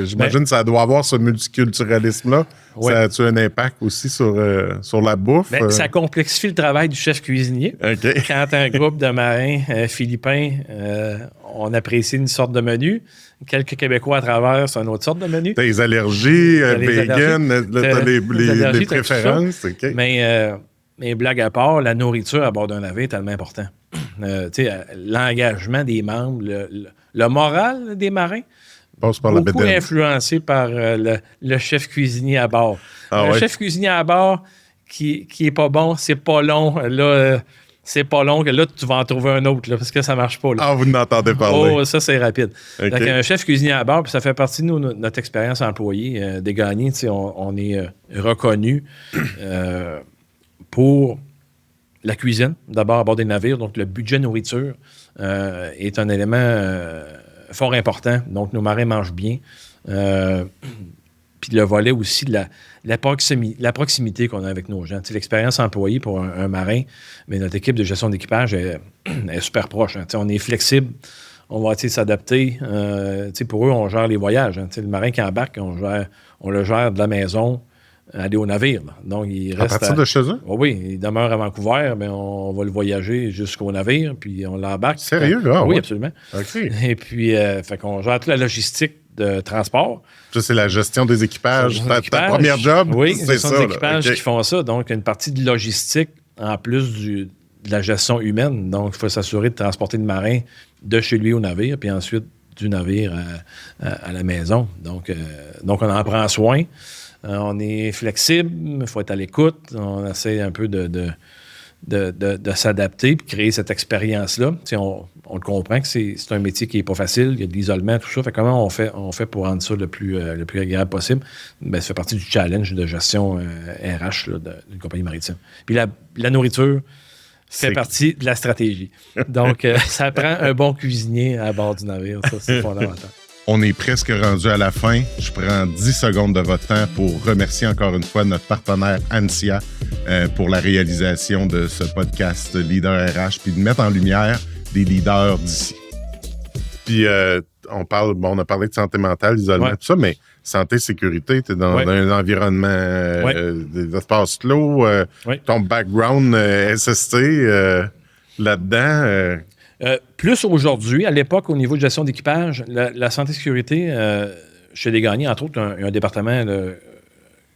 J'imagine que ça doit avoir ce multiculturalisme-là. Ouais. Ça a-tu un impact aussi sur la bouffe? Ça complexifie le travail du chef cuisinier. Okay. Quand tu as un groupe de marins philippins, on apprécie une sorte de menu. Quelques Québécois à travers, c'est une autre sorte de menu. T'as les allergies, vegan, t'as les préférences. Okay. Mais blague à part, la nourriture à bord d'un navire est tellement important. L'engagement des membres, le moral des marins, passe par beaucoup influencé par le chef cuisinier à bord. Chef cuisinier à bord qui est pas bon, c'est pas long. Là, c'est pas long que là, tu vas en trouver un autre, là, parce que ça marche pas. Là. Ah, vous n'entendez parler. Oh, ça, c'est rapide. Okay. Donc, un chef cuisinier à bord, puis ça fait partie de notre expérience employée. Des gagnés, on est reconnu pour la cuisine, d'abord à bord des navires. Donc, le budget nourriture est un élément fort important. Donc, nos marins mangent bien. Puis le volet aussi de la proximité qu'on a avec nos gens. T'sais, l'expérience employée pour un marin, mais notre équipe de gestion d'équipage est super proche. Hein. On est flexible, on va s'adapter. Pour eux, on gère les voyages. Hein. Le marin qui embarque, on le gère de la maison à aller au navire. Là. Donc, il reste à partir de chez eux? Oui, il demeure à Vancouver, mais on va le voyager jusqu'au navire, puis on l'embarque. Sérieux? Ah, oui, ouais. Absolument. Okay. Et puis, fait qu'on gère toute la logistique de transport. Ça, c'est la gestion des équipages. Ta première job, oui, c'est ça. des équipages qui font ça. Donc, une partie de logistique en plus de la gestion humaine. Donc, il faut s'assurer de transporter le marin de chez lui au navire, puis ensuite du navire à la maison. Donc, on en prend soin. On est flexible, il faut être à l'écoute. On essaie un peu de s'adapter et créer cette expérience-là. On le comprend que c'est un métier qui n'est pas facile, il y a de l'isolement, tout ça. Fait comment on fait pour rendre ça le plus agréable possible? Bien, ça fait partie du challenge de gestion RH d'une compagnie maritime. Puis la nourriture fait partie de la stratégie. Donc, ça prend un bon cuisinier à bord du navire. Ça, c'est fondamental. On est presque rendu à la fin. Je prends 10 secondes de votre temps pour remercier encore une fois notre partenaire ANSIA pour la réalisation de ce podcast Leader RH, puis de mettre en lumière des leaders d'ici. Puis on a parlé de santé mentale, d'isolement, tout ça, mais santé, sécurité, tu es dans un environnement d'espace clos, ton background SST là-dedans... plus aujourd'hui, à l'époque, au niveau de gestion d'équipage, la santé et sécurité, chez les gagnants, entre autres, un département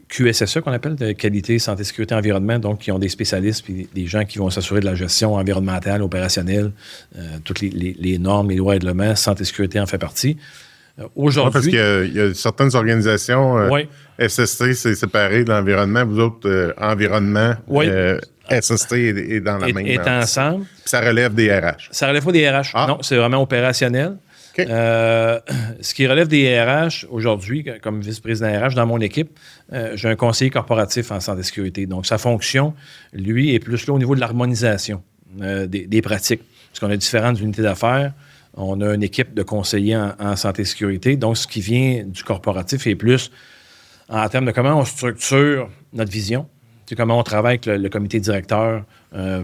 QSSE qu'on appelle, de qualité, santé, sécurité, environnement, donc qui ont des spécialistes puis des gens qui vont s'assurer de la gestion environnementale, opérationnelle, toutes les normes, les lois et règlements, santé et sécurité en fait partie. Aujourd'hui... parce qu'il y a certaines organisations, SST, c'est séparé de l'environnement, vous autres, environnement... SST est dans la même... Est ensemble. Puis ça relève des RH. Ça relève pas des RH. Ah. Non, c'est vraiment opérationnel. Okay. Ce qui relève des RH aujourd'hui, comme vice-président RH dans mon équipe, j'ai un conseiller corporatif en santé et sécurité. Donc, sa fonction, lui, est plus là au niveau de l'harmonisation des pratiques. Parce qu'on a différentes unités d'affaires. On a une équipe de conseillers en santé et sécurité. Donc, ce qui vient du corporatif est plus en termes de comment on structure notre vision. C'est comment on travaille avec le comité directeur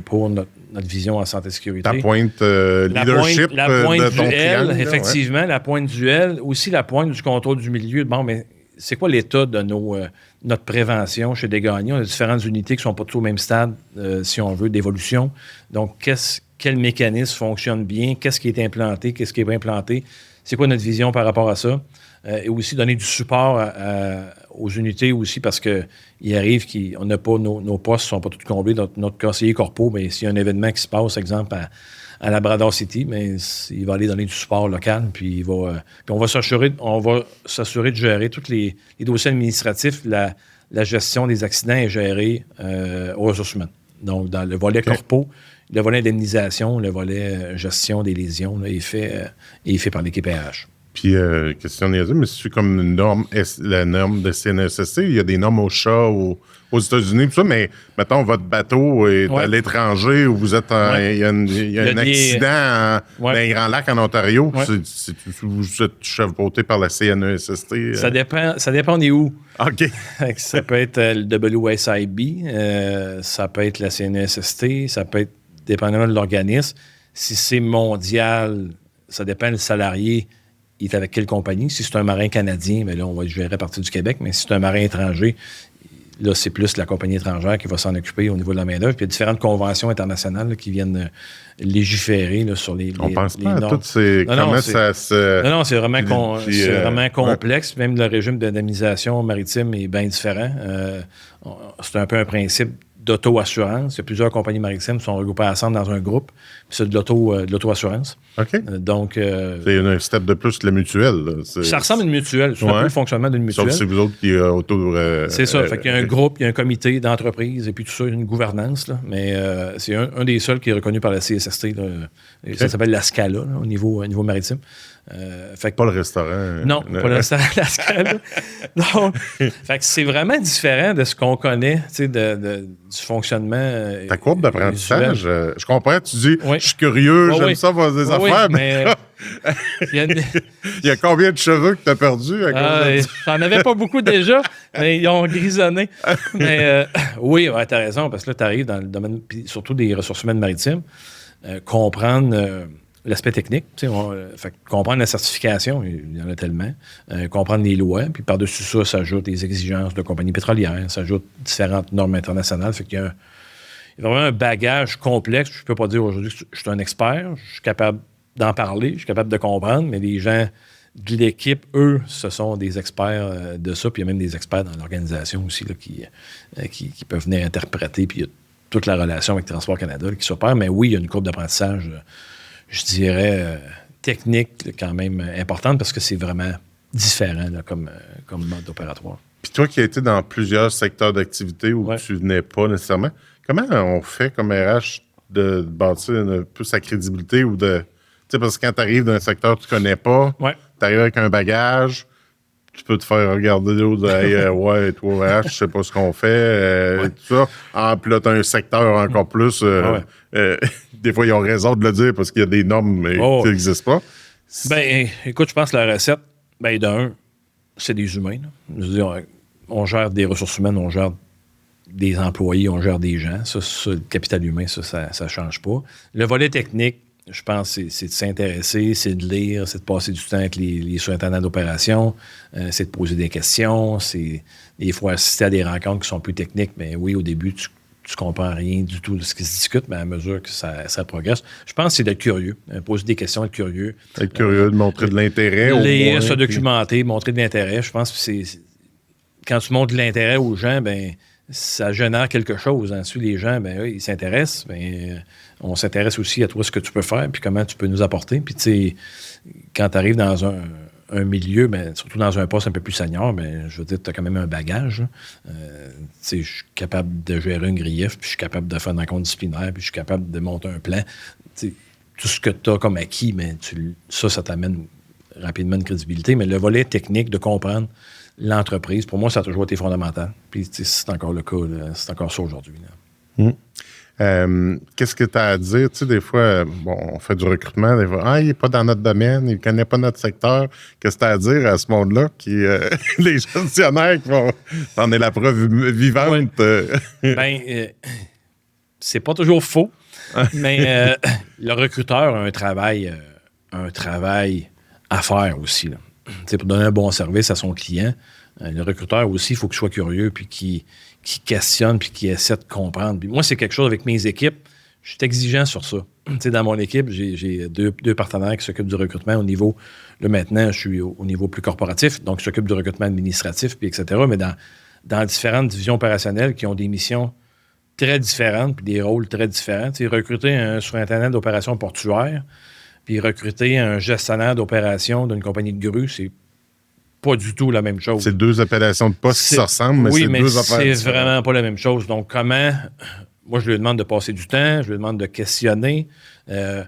pour notre vision en santé et sécurité. La pointe leadership la pointe de ton du L, triangle, effectivement, la pointe du L. Aussi la pointe du contrôle du milieu. Bon, mais c'est quoi l'état de notre prévention chez des gagnants? On a différentes unités qui ne sont pas tous au même stade, si on veut, d'évolution. Donc, quel mécanisme fonctionne bien? Qu'est-ce qui est implanté? Qu'est-ce qui n'est pas implanté? C'est quoi notre vision par rapport à ça? Et aussi donner du support aux unités aussi parce qu'il arrive qu'on n'a pas, nos postes ne sont pas tous comblés. Notre conseiller corpo, bien, s'il y a un événement qui se passe, exemple, à Labrador City, bien, il va aller donner du support local, puis on va s'assurer de gérer tous les dossiers administratifs. La gestion des accidents est gérée aux ressources humaines. Donc, dans le volet corpo, le volet indemnisation, le volet gestion des lésions là, est fait par l'équipe RH. Puis, question niaiseuse, mais c'est comme une norme, la norme de CNESST, il y a des normes au chat aux États-Unis, tout ça, mais mettons, votre bateau est à l'étranger ou vous êtes il y a un accident dans les Grands Lacs en Ontario, vous êtes chapeauté par la CNESST. Ça dépend des où. OK. Ça peut être le WSIB, ça peut être la CNESST, ça peut être dépendamment de l'organisme. Si c'est mondial, ça dépend du salarié. Il est avec quelle compagnie? Si c'est un marin canadien, bien là, on va le gérer à partir du Québec, mais si c'est un marin étranger, là, c'est plus la compagnie étrangère qui va s'en occuper au niveau de la main-d'œuvre. Puis il y a différentes conventions internationales là, qui viennent légiférer là, sur les On pense pas normes. à toutes ces... ça se... Non, c'est vraiment, vraiment complexe. Ouais. Même le régime d'indemnisation maritime est bien différent. C'est un peu un principe d'auto-assurance. Il y a plusieurs compagnies maritimes qui sont regroupées ensemble dans un groupe. Puis c'est de l'auto-assurance. OK. Donc... c'est un step de plus que la mutuelle. Là. Ça ressemble à une mutuelle. C'est un peu le fonctionnement d'une mutuelle. Sauf c'est vous autres qui auto... c'est ça. Fait qu'il y a un groupe, il y a un comité d'entreprise et puis tout ça, une gouvernance. Là. Mais c'est un des seuls qui est reconnu par la CSST. Là. Okay. Ça s'appelle la Scala là, au niveau maritime. Fait que, pas le restaurant. Non, pas le restaurant, la Scala. Donc, fait que c'est vraiment différent de ce qu'on connaît, du fonctionnement. Ta courbe d'apprentissage, je comprends, tu dis, je suis curieux, j'aime ça voir des affaires, mais il y a combien de cheveux que tu as perdus à cause de ça? J'en avais pas beaucoup déjà, mais ils ont grisonné. Mais oui, tu as raison, parce que là, tu arrives dans le domaine, surtout des ressources humaines maritimes, comprendre... l'aspect technique, fait comprendre la certification, il y en a tellement, comprendre les lois, puis par-dessus ça, s'ajoutent les exigences de compagnies pétrolières, s'ajoutent différentes normes internationales, fait qu'il y a vraiment un bagage complexe. Je ne peux pas dire aujourd'hui que je suis un expert, je suis capable d'en parler, je suis capable de comprendre, mais les gens de l'équipe, eux, ce sont des experts de ça, puis il y a même des experts dans l'organisation aussi là, qui peuvent venir interpréter, puis il y a toute la relation avec Transport Canada là, qui s'opère, mais oui, il y a une courbe d'apprentissage je dirais, technique quand même importante parce que c'est vraiment différent là, comme mode opératoire. Puis toi qui as été dans plusieurs secteurs d'activité où tu venais pas nécessairement, comment on fait comme RH de bâtir un peu sa crédibilité ou de... Tu sais, parce que quand tu arrives dans un secteur que tu connais pas, tu arrives avec un bagage, tu peux te faire regarder l'autre, hey, toi, RH, je sais pas ce qu'on fait, tout ça. Puis là, tu as un secteur encore plus... des fois, ils ont raison de le dire parce qu'il y a des normes qui n'existent pas. Ben, écoute, je pense que la recette, d'un, c'est des humains. Là. Je veux dire, on gère des ressources humaines, on gère des employés, on gère des gens. Ça, le capital humain, ça ne change pas. Le volet technique, je pense, c'est de s'intéresser, c'est de lire, c'est de passer du temps avec les surintendants d'opération, c'est de poser des questions, c'est des fois assister à des rencontres qui sont plus techniques. Mais oui, au début, tu comprends rien du tout de ce qui se discute, mais à mesure que ça progresse. Je pense que c'est d'être curieux, poser des questions, être curieux. Être curieux, de montrer de l'intérêt. Lire, se documenter, montrer de l'intérêt. Je pense que c'est... Quand tu montres de l'intérêt aux gens, ça génère quelque chose. Ensuite, les gens, ils s'intéressent. On s'intéresse aussi à toi, ce que tu peux faire, puis comment tu peux nous apporter. Puis, tu sais, quand tu arrives dans un milieu, surtout dans un poste un peu plus senior, je veux dire, tu as quand même un bagage. Je suis capable de gérer une grief, puis je suis capable de faire une rencontre disciplinaire, puis je suis capable de monter un plan. T'sais, tout ce que tu as comme acquis, ça t'amène rapidement une crédibilité. Mais le volet technique de comprendre l'entreprise, pour moi, ça a toujours été fondamental. Puis c'est encore le cas, là, c'est encore ça aujourd'hui. Qu'est-ce que tu as à dire? Tu sais, des fois, on fait du recrutement, des fois, il n'est pas dans notre domaine, il ne connaît pas notre secteur. Qu'est-ce que tu as à dire à ce monde-là, les gestionnaires qui vont... T'en es la preuve vivante. C'est pas toujours faux, mais le recruteur a un travail à faire aussi. Là. Pour donner un bon service à son client, le recruteur aussi, il faut qu'il soit curieux puis qu'il questionne puis qu'il essaie de comprendre. Puis moi, c'est quelque chose avec mes équipes, je suis exigeant sur ça. Dans mon équipe, j'ai deux partenaires qui s'occupent du recrutement au niveau... Là, maintenant, je suis au niveau plus corporatif, donc je s'occupe du recrutement administratif, puis etc. Mais dans différentes divisions opérationnelles qui ont des missions très différentes puis des rôles très différents. Recruter un surintendant d'opérations portuaires puis recruter un gestionnaire d'opérations d'une compagnie de grue, c'est pas du tout la même chose. C'est deux appellations de postes qui se ressemblent, mais c'est deux affaires. Oui, c'est vraiment pas la même chose. Donc, comment... Moi, je lui demande de passer du temps, je lui demande de questionner. Je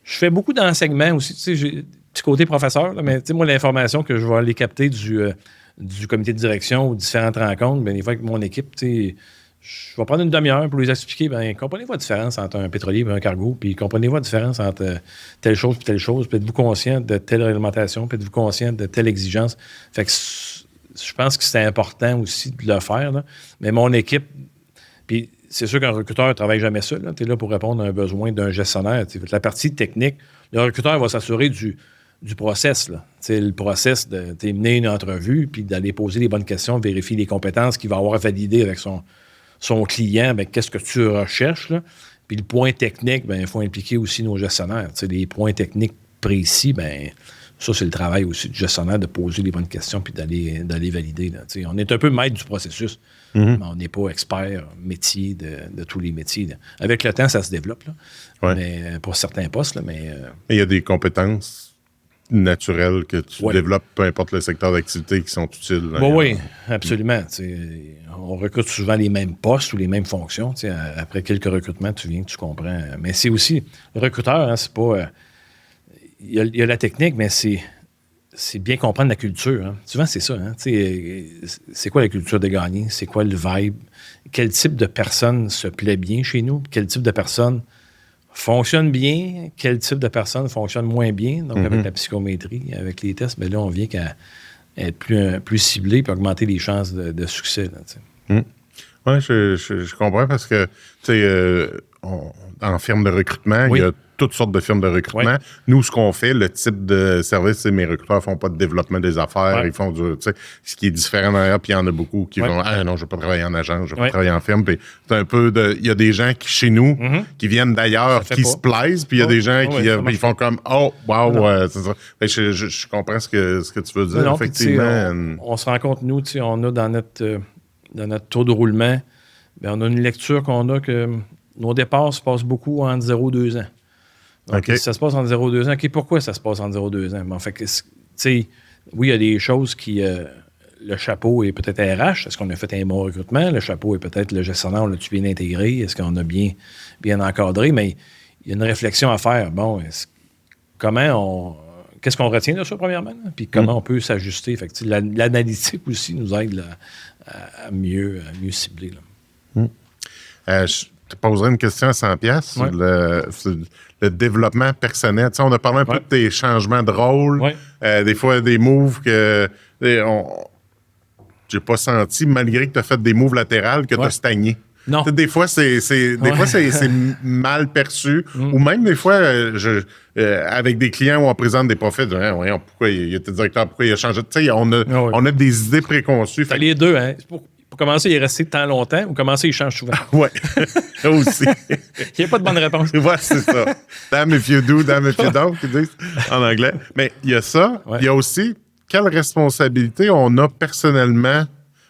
fais beaucoup d'enseignements aussi. Tu sais, j'ai petit côté professeur, là, mais tu sais, moi, l'information que je vais aller capter du comité de direction ou différentes rencontres, bien, des fois, avec mon équipe, tu sais, je vais prendre une demi-heure pour les expliquer. Bien, comprenez-vous la différence entre un pétrolier et un cargo, puis comprenez-vous la différence entre telle chose et telle chose, puis êtes-vous conscient de telle réglementation, puis êtes-vous conscient de telle exigence. Fait que je pense que c'est important aussi de le faire, là. Mais mon équipe, puis c'est sûr qu'un recruteur ne travaille jamais seul. Tu es là pour répondre à un besoin d'un gestionnaire. La partie technique, le recruteur va s'assurer du du process, là. Le process de mener une entrevue, puis d'aller poser les bonnes questions, vérifier les compétences qu'il va avoir à valider avec son client, bien, qu'est-ce que tu recherches, là. Puis le point technique, bien, il faut impliquer aussi nos gestionnaires. Les points techniques précis, bien, ça, c'est le travail aussi du gestionnaire de poser les bonnes questions puis d'aller valider. Là. On est un peu maître du processus, mais on n'est pas expert métier de tous les métiers. Là. Avec le temps, ça se développe, là. Ouais. Mais, pour certains postes. Là, mais il y a des compétences naturelles que tu développes, peu importe le secteur d'activité, qui sont utiles. Oui, absolument. On recrute souvent les mêmes postes ou les mêmes fonctions. Après quelques recrutements, tu comprends. Mais c'est aussi, le recruteur, hein, c'est pas... Il y a la technique, mais c'est bien comprendre la culture. Hein. Souvent, c'est ça. Hein. C'est quoi la culture de gagner? C'est quoi le vibe? Quel type de personne se plaît bien chez nous? Quel type de personne fonctionne bien? Quel type de personne fonctionne moins bien? Donc, avec la psychométrie, avec les tests, bien là, on vient qu'à être plus ciblé et augmenter les chances de succès. Oui, je comprends parce que, tu sais, en firme de recrutement, il y a toutes sortes de firmes de recrutement. Oui. Nous, ce qu'on fait, le type de service, mes recruteurs ne font pas de développement des affaires, ils font du, tu sais, ce qui est différent derrière, puis il y en a beaucoup qui vont, ah non, je ne veux pas travailler en agence, je veux pas travailler en firme. Puis c'est un peu il y a des gens qui, chez nous, qui viennent d'ailleurs, qui se plaisent, puis il y a des gens qui ils font comme, oh, wow, c'est ça. Je comprends ce que tu veux dire, effectivement. On se rend compte, nous, on a dans notre taux de roulement, bien, on a une lecture qu'on a que nos départs se passent beaucoup entre 0 et 2 ans. Donc, si ça se passe entre 0 et 2 ans, pourquoi ça se passe entre 0 et 2 ans? Bon, fait que, oui, il y a des choses qui... le chapeau est peut-être RH. Est-ce qu'on a fait un bon recrutement? Le chapeau est peut-être le gestionnaire, on l'a-tu bien intégré? Est-ce qu'on a bien encadré? Mais il y a une réflexion à faire. Bon, qu'est-ce qu'on retient de ça, premièrement? Là? Puis comment on peut s'ajuster? Fait que, l'analytique aussi nous aide à mieux cibler. Je te poserai une question à 100$ sur le développement personnel. Tu sais, on a parlé un peu de tes changements de rôle, des fois des moves que j'ai pas senti, malgré que tu as fait des moves latérales, que tu as stagné. Non. Des fois, c'est mal perçu. Ou même des fois, avec des clients où on présente des profils, voyons, pourquoi il était directeur, pourquoi il a changé. Tu sais, on a des idées préconçues. Fait les deux, hein. Pour commencer, il est resté tant longtemps, ou commencer, il change souvent. Oui, aussi. Il n'y a pas de bonne réponse. Oui, c'est ça. Damn if you do, damn if you don't, ils disent en anglais. Mais il y a ça. Il y a aussi quelle responsabilité on a personnellement,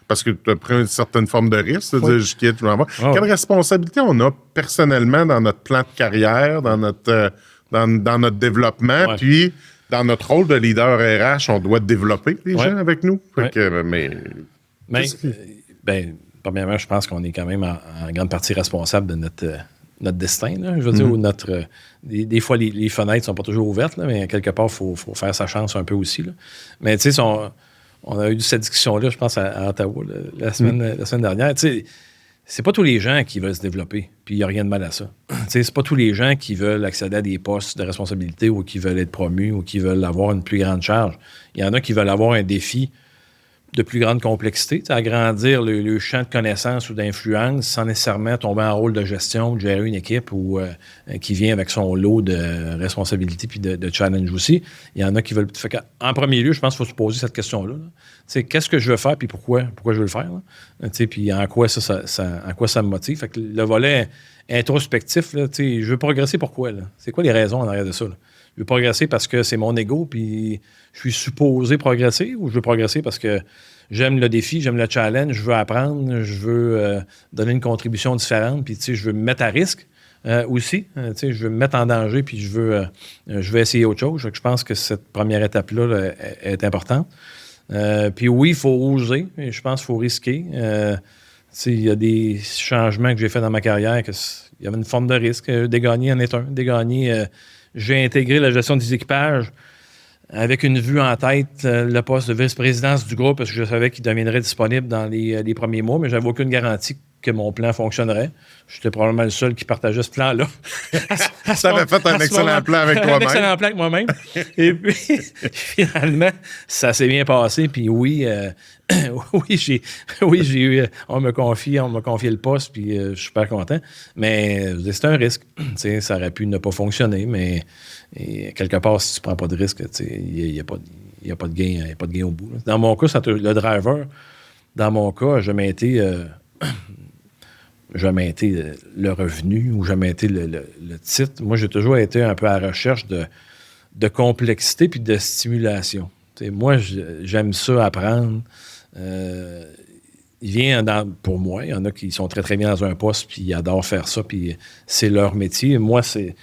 parce que tu as pris une certaine forme de risque, c'est-à-dire je quitte, je m'en vais. Quelle responsabilité on a personnellement dans notre plan de carrière, dans notre développement, puis dans notre rôle de leader RH, on doit développer les gens avec nous. Fait que, premièrement, je pense qu'on est quand même en grande partie responsable de notre destin. Là. Je veux dire, des fois, les fenêtres ne sont pas toujours ouvertes, là, mais quelque part, il faut faire sa chance un peu aussi. Là. Mais tu sais, on a eu cette discussion-là, je pense, à Ottawa la semaine dernière. Tu sais, c'est pas tous les gens qui veulent se développer, puis il n'y a rien de mal à ça. Tu sais, c'est pas tous les gens qui veulent accéder à des postes de responsabilité ou qui veulent être promus ou qui veulent avoir une plus grande charge. Il y en a qui veulent avoir un défi de plus grande complexité, agrandir le champ de connaissances ou d'influence sans nécessairement tomber en rôle de gestion, de gérer une équipe ou qui vient avec son lot de responsabilités puis de challenge aussi. Il y en a qui veulent... Fait en premier lieu, je pense qu'il faut se poser cette question-là. Qu'est-ce que je veux faire puis pourquoi je veux le faire? Puis en quoi ça me motive? Fait que le volet introspectif, là, je veux progresser pourquoi? Là? C'est quoi les raisons en arrière de ça? Là? Je veux progresser parce que c'est mon ego, puis je suis supposé progresser, ou je veux progresser parce que j'aime le défi, j'aime le challenge, je veux apprendre, je veux donner une contribution différente, puis je veux me mettre à risque aussi. Je veux me mettre en danger, puis je veux essayer autre chose. Je pense que cette première étape-là là, est importante. Puis oui, il faut oser, je pense qu'il faut risquer. Il y a des changements que j'ai faits dans ma carrière, il y avait une forme de risque. Dégagner en est un. Dégagner... j'ai intégré la gestion des équipages avec une vue en tête, le poste de vice-présidence du groupe, parce que je savais qu'il deviendrait disponible dans les premiers mois, mais je n'avais aucune garantie que mon plan fonctionnerait. J'étais probablement le seul qui partageait ce plan-là. Tu avais fait un excellent plan avec toi-même. Un excellent plan avec moi-même. Et puis, finalement, ça s'est bien passé. Puis oui, j'ai eu... On m'a confié le poste, puis je suis super content. Mais c'est un risque. Ça aurait pu ne pas fonctionner, mais quelque part, si tu ne prends pas de risque, il n'y a pas de gain au bout. Là. Dans mon cas, le driver, dans mon cas, n'a jamais été le revenu ou jamais été le titre. Moi, j'ai toujours été un peu à la recherche de complexité puis de stimulation. Moi, j'aime ça apprendre. Pour moi, il y en a qui sont très, très bien dans un poste puis ils adorent faire ça puis c'est leur métier. Moi, c'est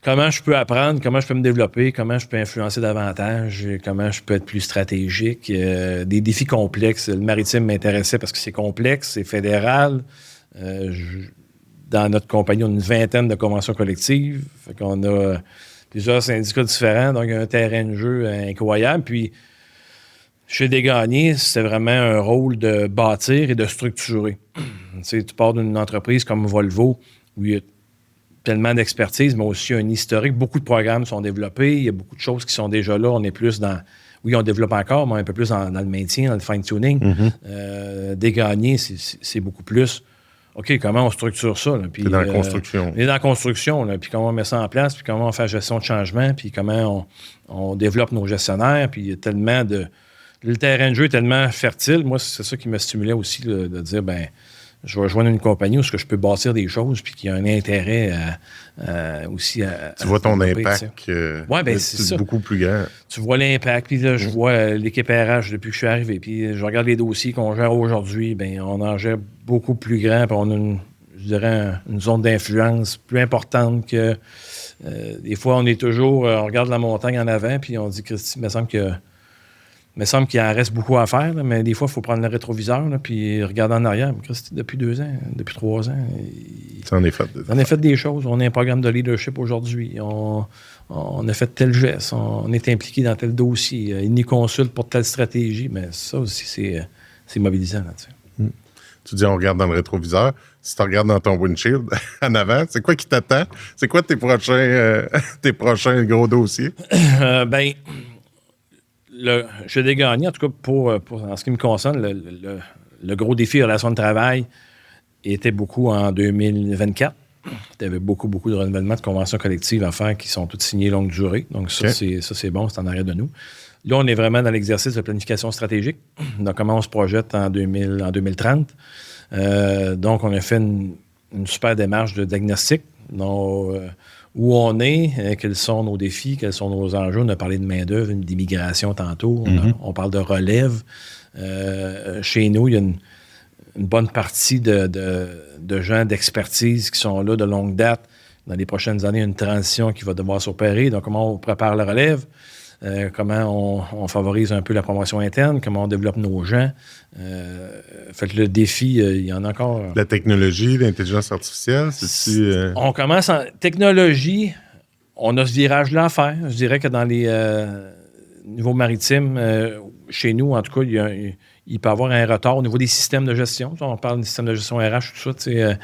comment je peux apprendre, comment je peux me développer, comment je peux influencer davantage, comment je peux être plus stratégique. Des défis complexes. Le maritime m'intéressait parce que c'est complexe, c'est fédéral. Dans notre compagnie, on a une vingtaine de conventions collectives. Fait qu'on a plusieurs syndicats différents, donc il y a un terrain de jeu incroyable. Puis, chez Desgagnés, c'était vraiment un rôle de bâtir et de structurer. Tu pars d'une entreprise comme Volvo, où il y a tellement d'expertise, mais aussi un historique. Beaucoup de programmes sont développés. Il y a beaucoup de choses qui sont déjà là. On est plus dans... Oui, on développe encore, mais un peu plus dans le maintien, dans le fine-tuning. Desgagnés, c'est beaucoup plus... OK, comment on structure ça? Là? Puis, c'est dans la construction. On est dans la construction, là, puis comment on met ça en place, puis comment on fait la gestion de changement, puis comment on développe nos gestionnaires, puis il y a tellement de... Le terrain de jeu est tellement fertile. Moi, c'est ça qui me stimulait aussi, là, de dire, ben je vais rejoindre une compagnie où je peux bâtir des choses, puis qu'il y a un intérêt aussi à... Tu vois ton impact c'est beaucoup plus grand. Tu vois l'impact, puis là, je vois l'équipe RH depuis que je suis arrivé, puis je regarde les dossiers qu'on gère aujourd'hui, bien, on en gère beaucoup plus grand, puis on a une zone d'influence plus importante que... des fois, on est toujours... on regarde la montagne en avant, puis on dit, Christy, il me semble qu'il en reste beaucoup à faire, là, mais des fois, il faut prendre le rétroviseur là, puis regarder en arrière. Christy, depuis 2 ans, depuis 3 ans... Ça en est fait. On a fait des choses. On a un programme de leadership aujourd'hui. On a fait tel geste. On est impliqué dans tel dossier. Ils nous consultent pour telle stratégie. Mais ça aussi, c'est mobilisant. Là, tu dis on regarde dans le rétroviseur. Si tu regardes dans ton windshield en avant, c'est quoi qui t'attend? C'est quoi tes prochains gros dossiers? Chez Desgagnés, en tout cas, en ce qui me concerne, le gros défi relation de travail était beaucoup en 2024. Il y avait beaucoup de renouvellement de conventions collectives à faire qui sont toutes signées longue durée. Donc, ça, c'est bon, c'est en arrière de nous. Là, on est vraiment dans l'exercice de planification stratégique. Donc, comment on se projette en 2030. Donc, on a fait une super démarche de diagnostic. Donc, où on est, quels sont nos défis, quels sont nos enjeux. On a parlé de main-d'œuvre, d'immigration tantôt. On parle de relève. Chez nous, il y a une bonne partie de gens d'expertise qui sont là de longue date. Dans les prochaines années, il y a une transition qui va devoir s'opérer. Donc, comment on prépare la relève? Comment on favorise un peu la promotion interne? Comment on développe nos gens? Fait que le défi, il y en a encore... La technologie, l'intelligence artificielle, c'est-tu... On commence en technologie. On a ce virage-là à faire. Je dirais que dans les niveaux maritimes, chez nous, en tout cas, il peut y avoir un retard au niveau des systèmes de gestion. On parle des systèmes de gestion RH, tout ça,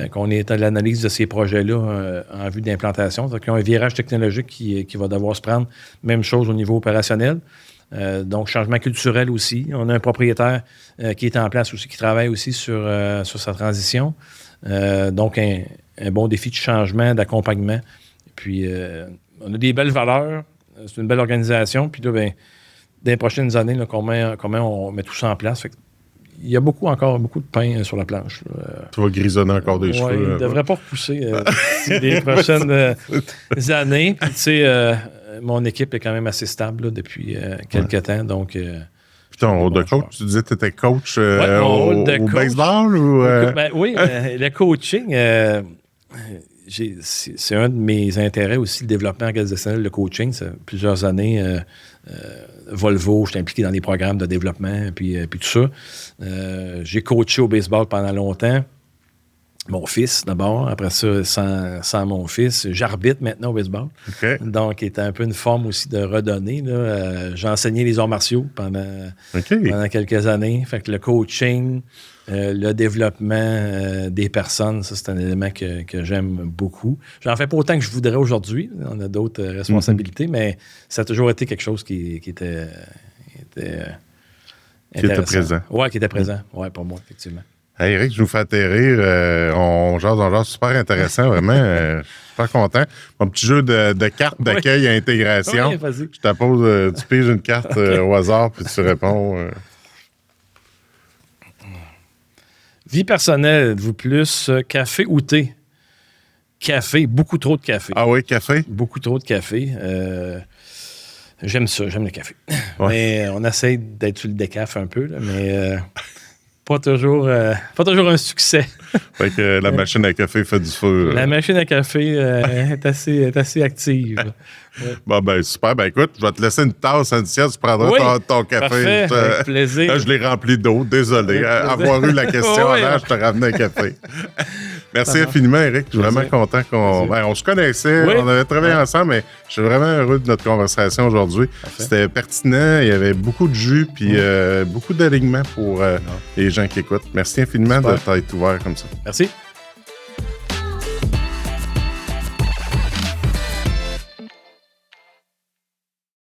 qu'on est à l'analyse de ces projets-là en vue d'implantation. Donc, il y a un virage technologique qui va devoir se prendre. Même chose au niveau opérationnel. Donc, changement culturel aussi. On a un propriétaire qui est en place aussi, qui travaille aussi sur sa transition. Donc, un bon défi de changement, d'accompagnement. Puis, on a des belles valeurs. C'est une belle organisation. Puis là, bien, dans les prochaines années, là, comment on met tout ça en place. Fait que, il y a encore beaucoup de pain sur la planche. Tu vas grisonner encore des cheveux. Il ne devrait pas repousser les prochaines années. Puis, tu sais, mon équipe est quand même assez stable là, depuis quelques temps. Donc, puis ton rôle de coach, tu disais que tu étais coach au baseball? Ou, oui, le coaching, c'est un de mes intérêts aussi, le développement organisationnel, le coaching. Ça fait plusieurs années, Volvo, j'étais impliqué dans des programmes de développement, puis tout ça. J'ai coaché au baseball pendant longtemps. mon fils d'abord. Après ça, sans mon fils, j'arbitre maintenant au baseball. OK. Donc, il était un peu une forme aussi de redonner. Là. J'ai enseigné les arts martiaux pendant quelques années. Fait que le coaching, le développement des personnes, ça, c'est un élément que j'aime beaucoup. J'en fais pas autant que je voudrais aujourd'hui. On a d'autres responsabilités, mais ça a toujours été quelque chose qui était présent. Oui, qui était présent. Oui, pour moi, effectivement. Hey, Eric, je nous fais atterrir. On jase super intéressant, vraiment. Super content. Mon petit jeu de cartes d'accueil à intégration. Oui, vas-y. Je te pose, tu piges une carte au hasard, puis tu réponds. Vie personnelle, êtes-vous plus café ou thé? Café, beaucoup trop de café. Ah oui, café? Beaucoup trop de café. J'aime ça, j'aime le café. Ouais. Mais on essaie d'être sur le décaf un peu, là, mais pas toujours un succès. Fait que la machine à café fait du feu. La machine à café est assez active. Ouais. Bon, ben super. Ben écoute, je vais te laisser une tasse indicielle. Tu prendras ton café. Parfait, avec plaisir. Là, je l'ai rempli d'eau. Désolé. Avoir eu la question avant, je te ramenais un café. Merci infiniment, Eric. Je suis vraiment content on se connaissait, on avait travaillé ensemble, mais je suis vraiment heureux de notre conversation aujourd'hui. C'était pertinent, il y avait beaucoup de jus, puis beaucoup d'alignement pour les gens qui écoutent. Merci infiniment de t'être ouvert comme ça. Merci.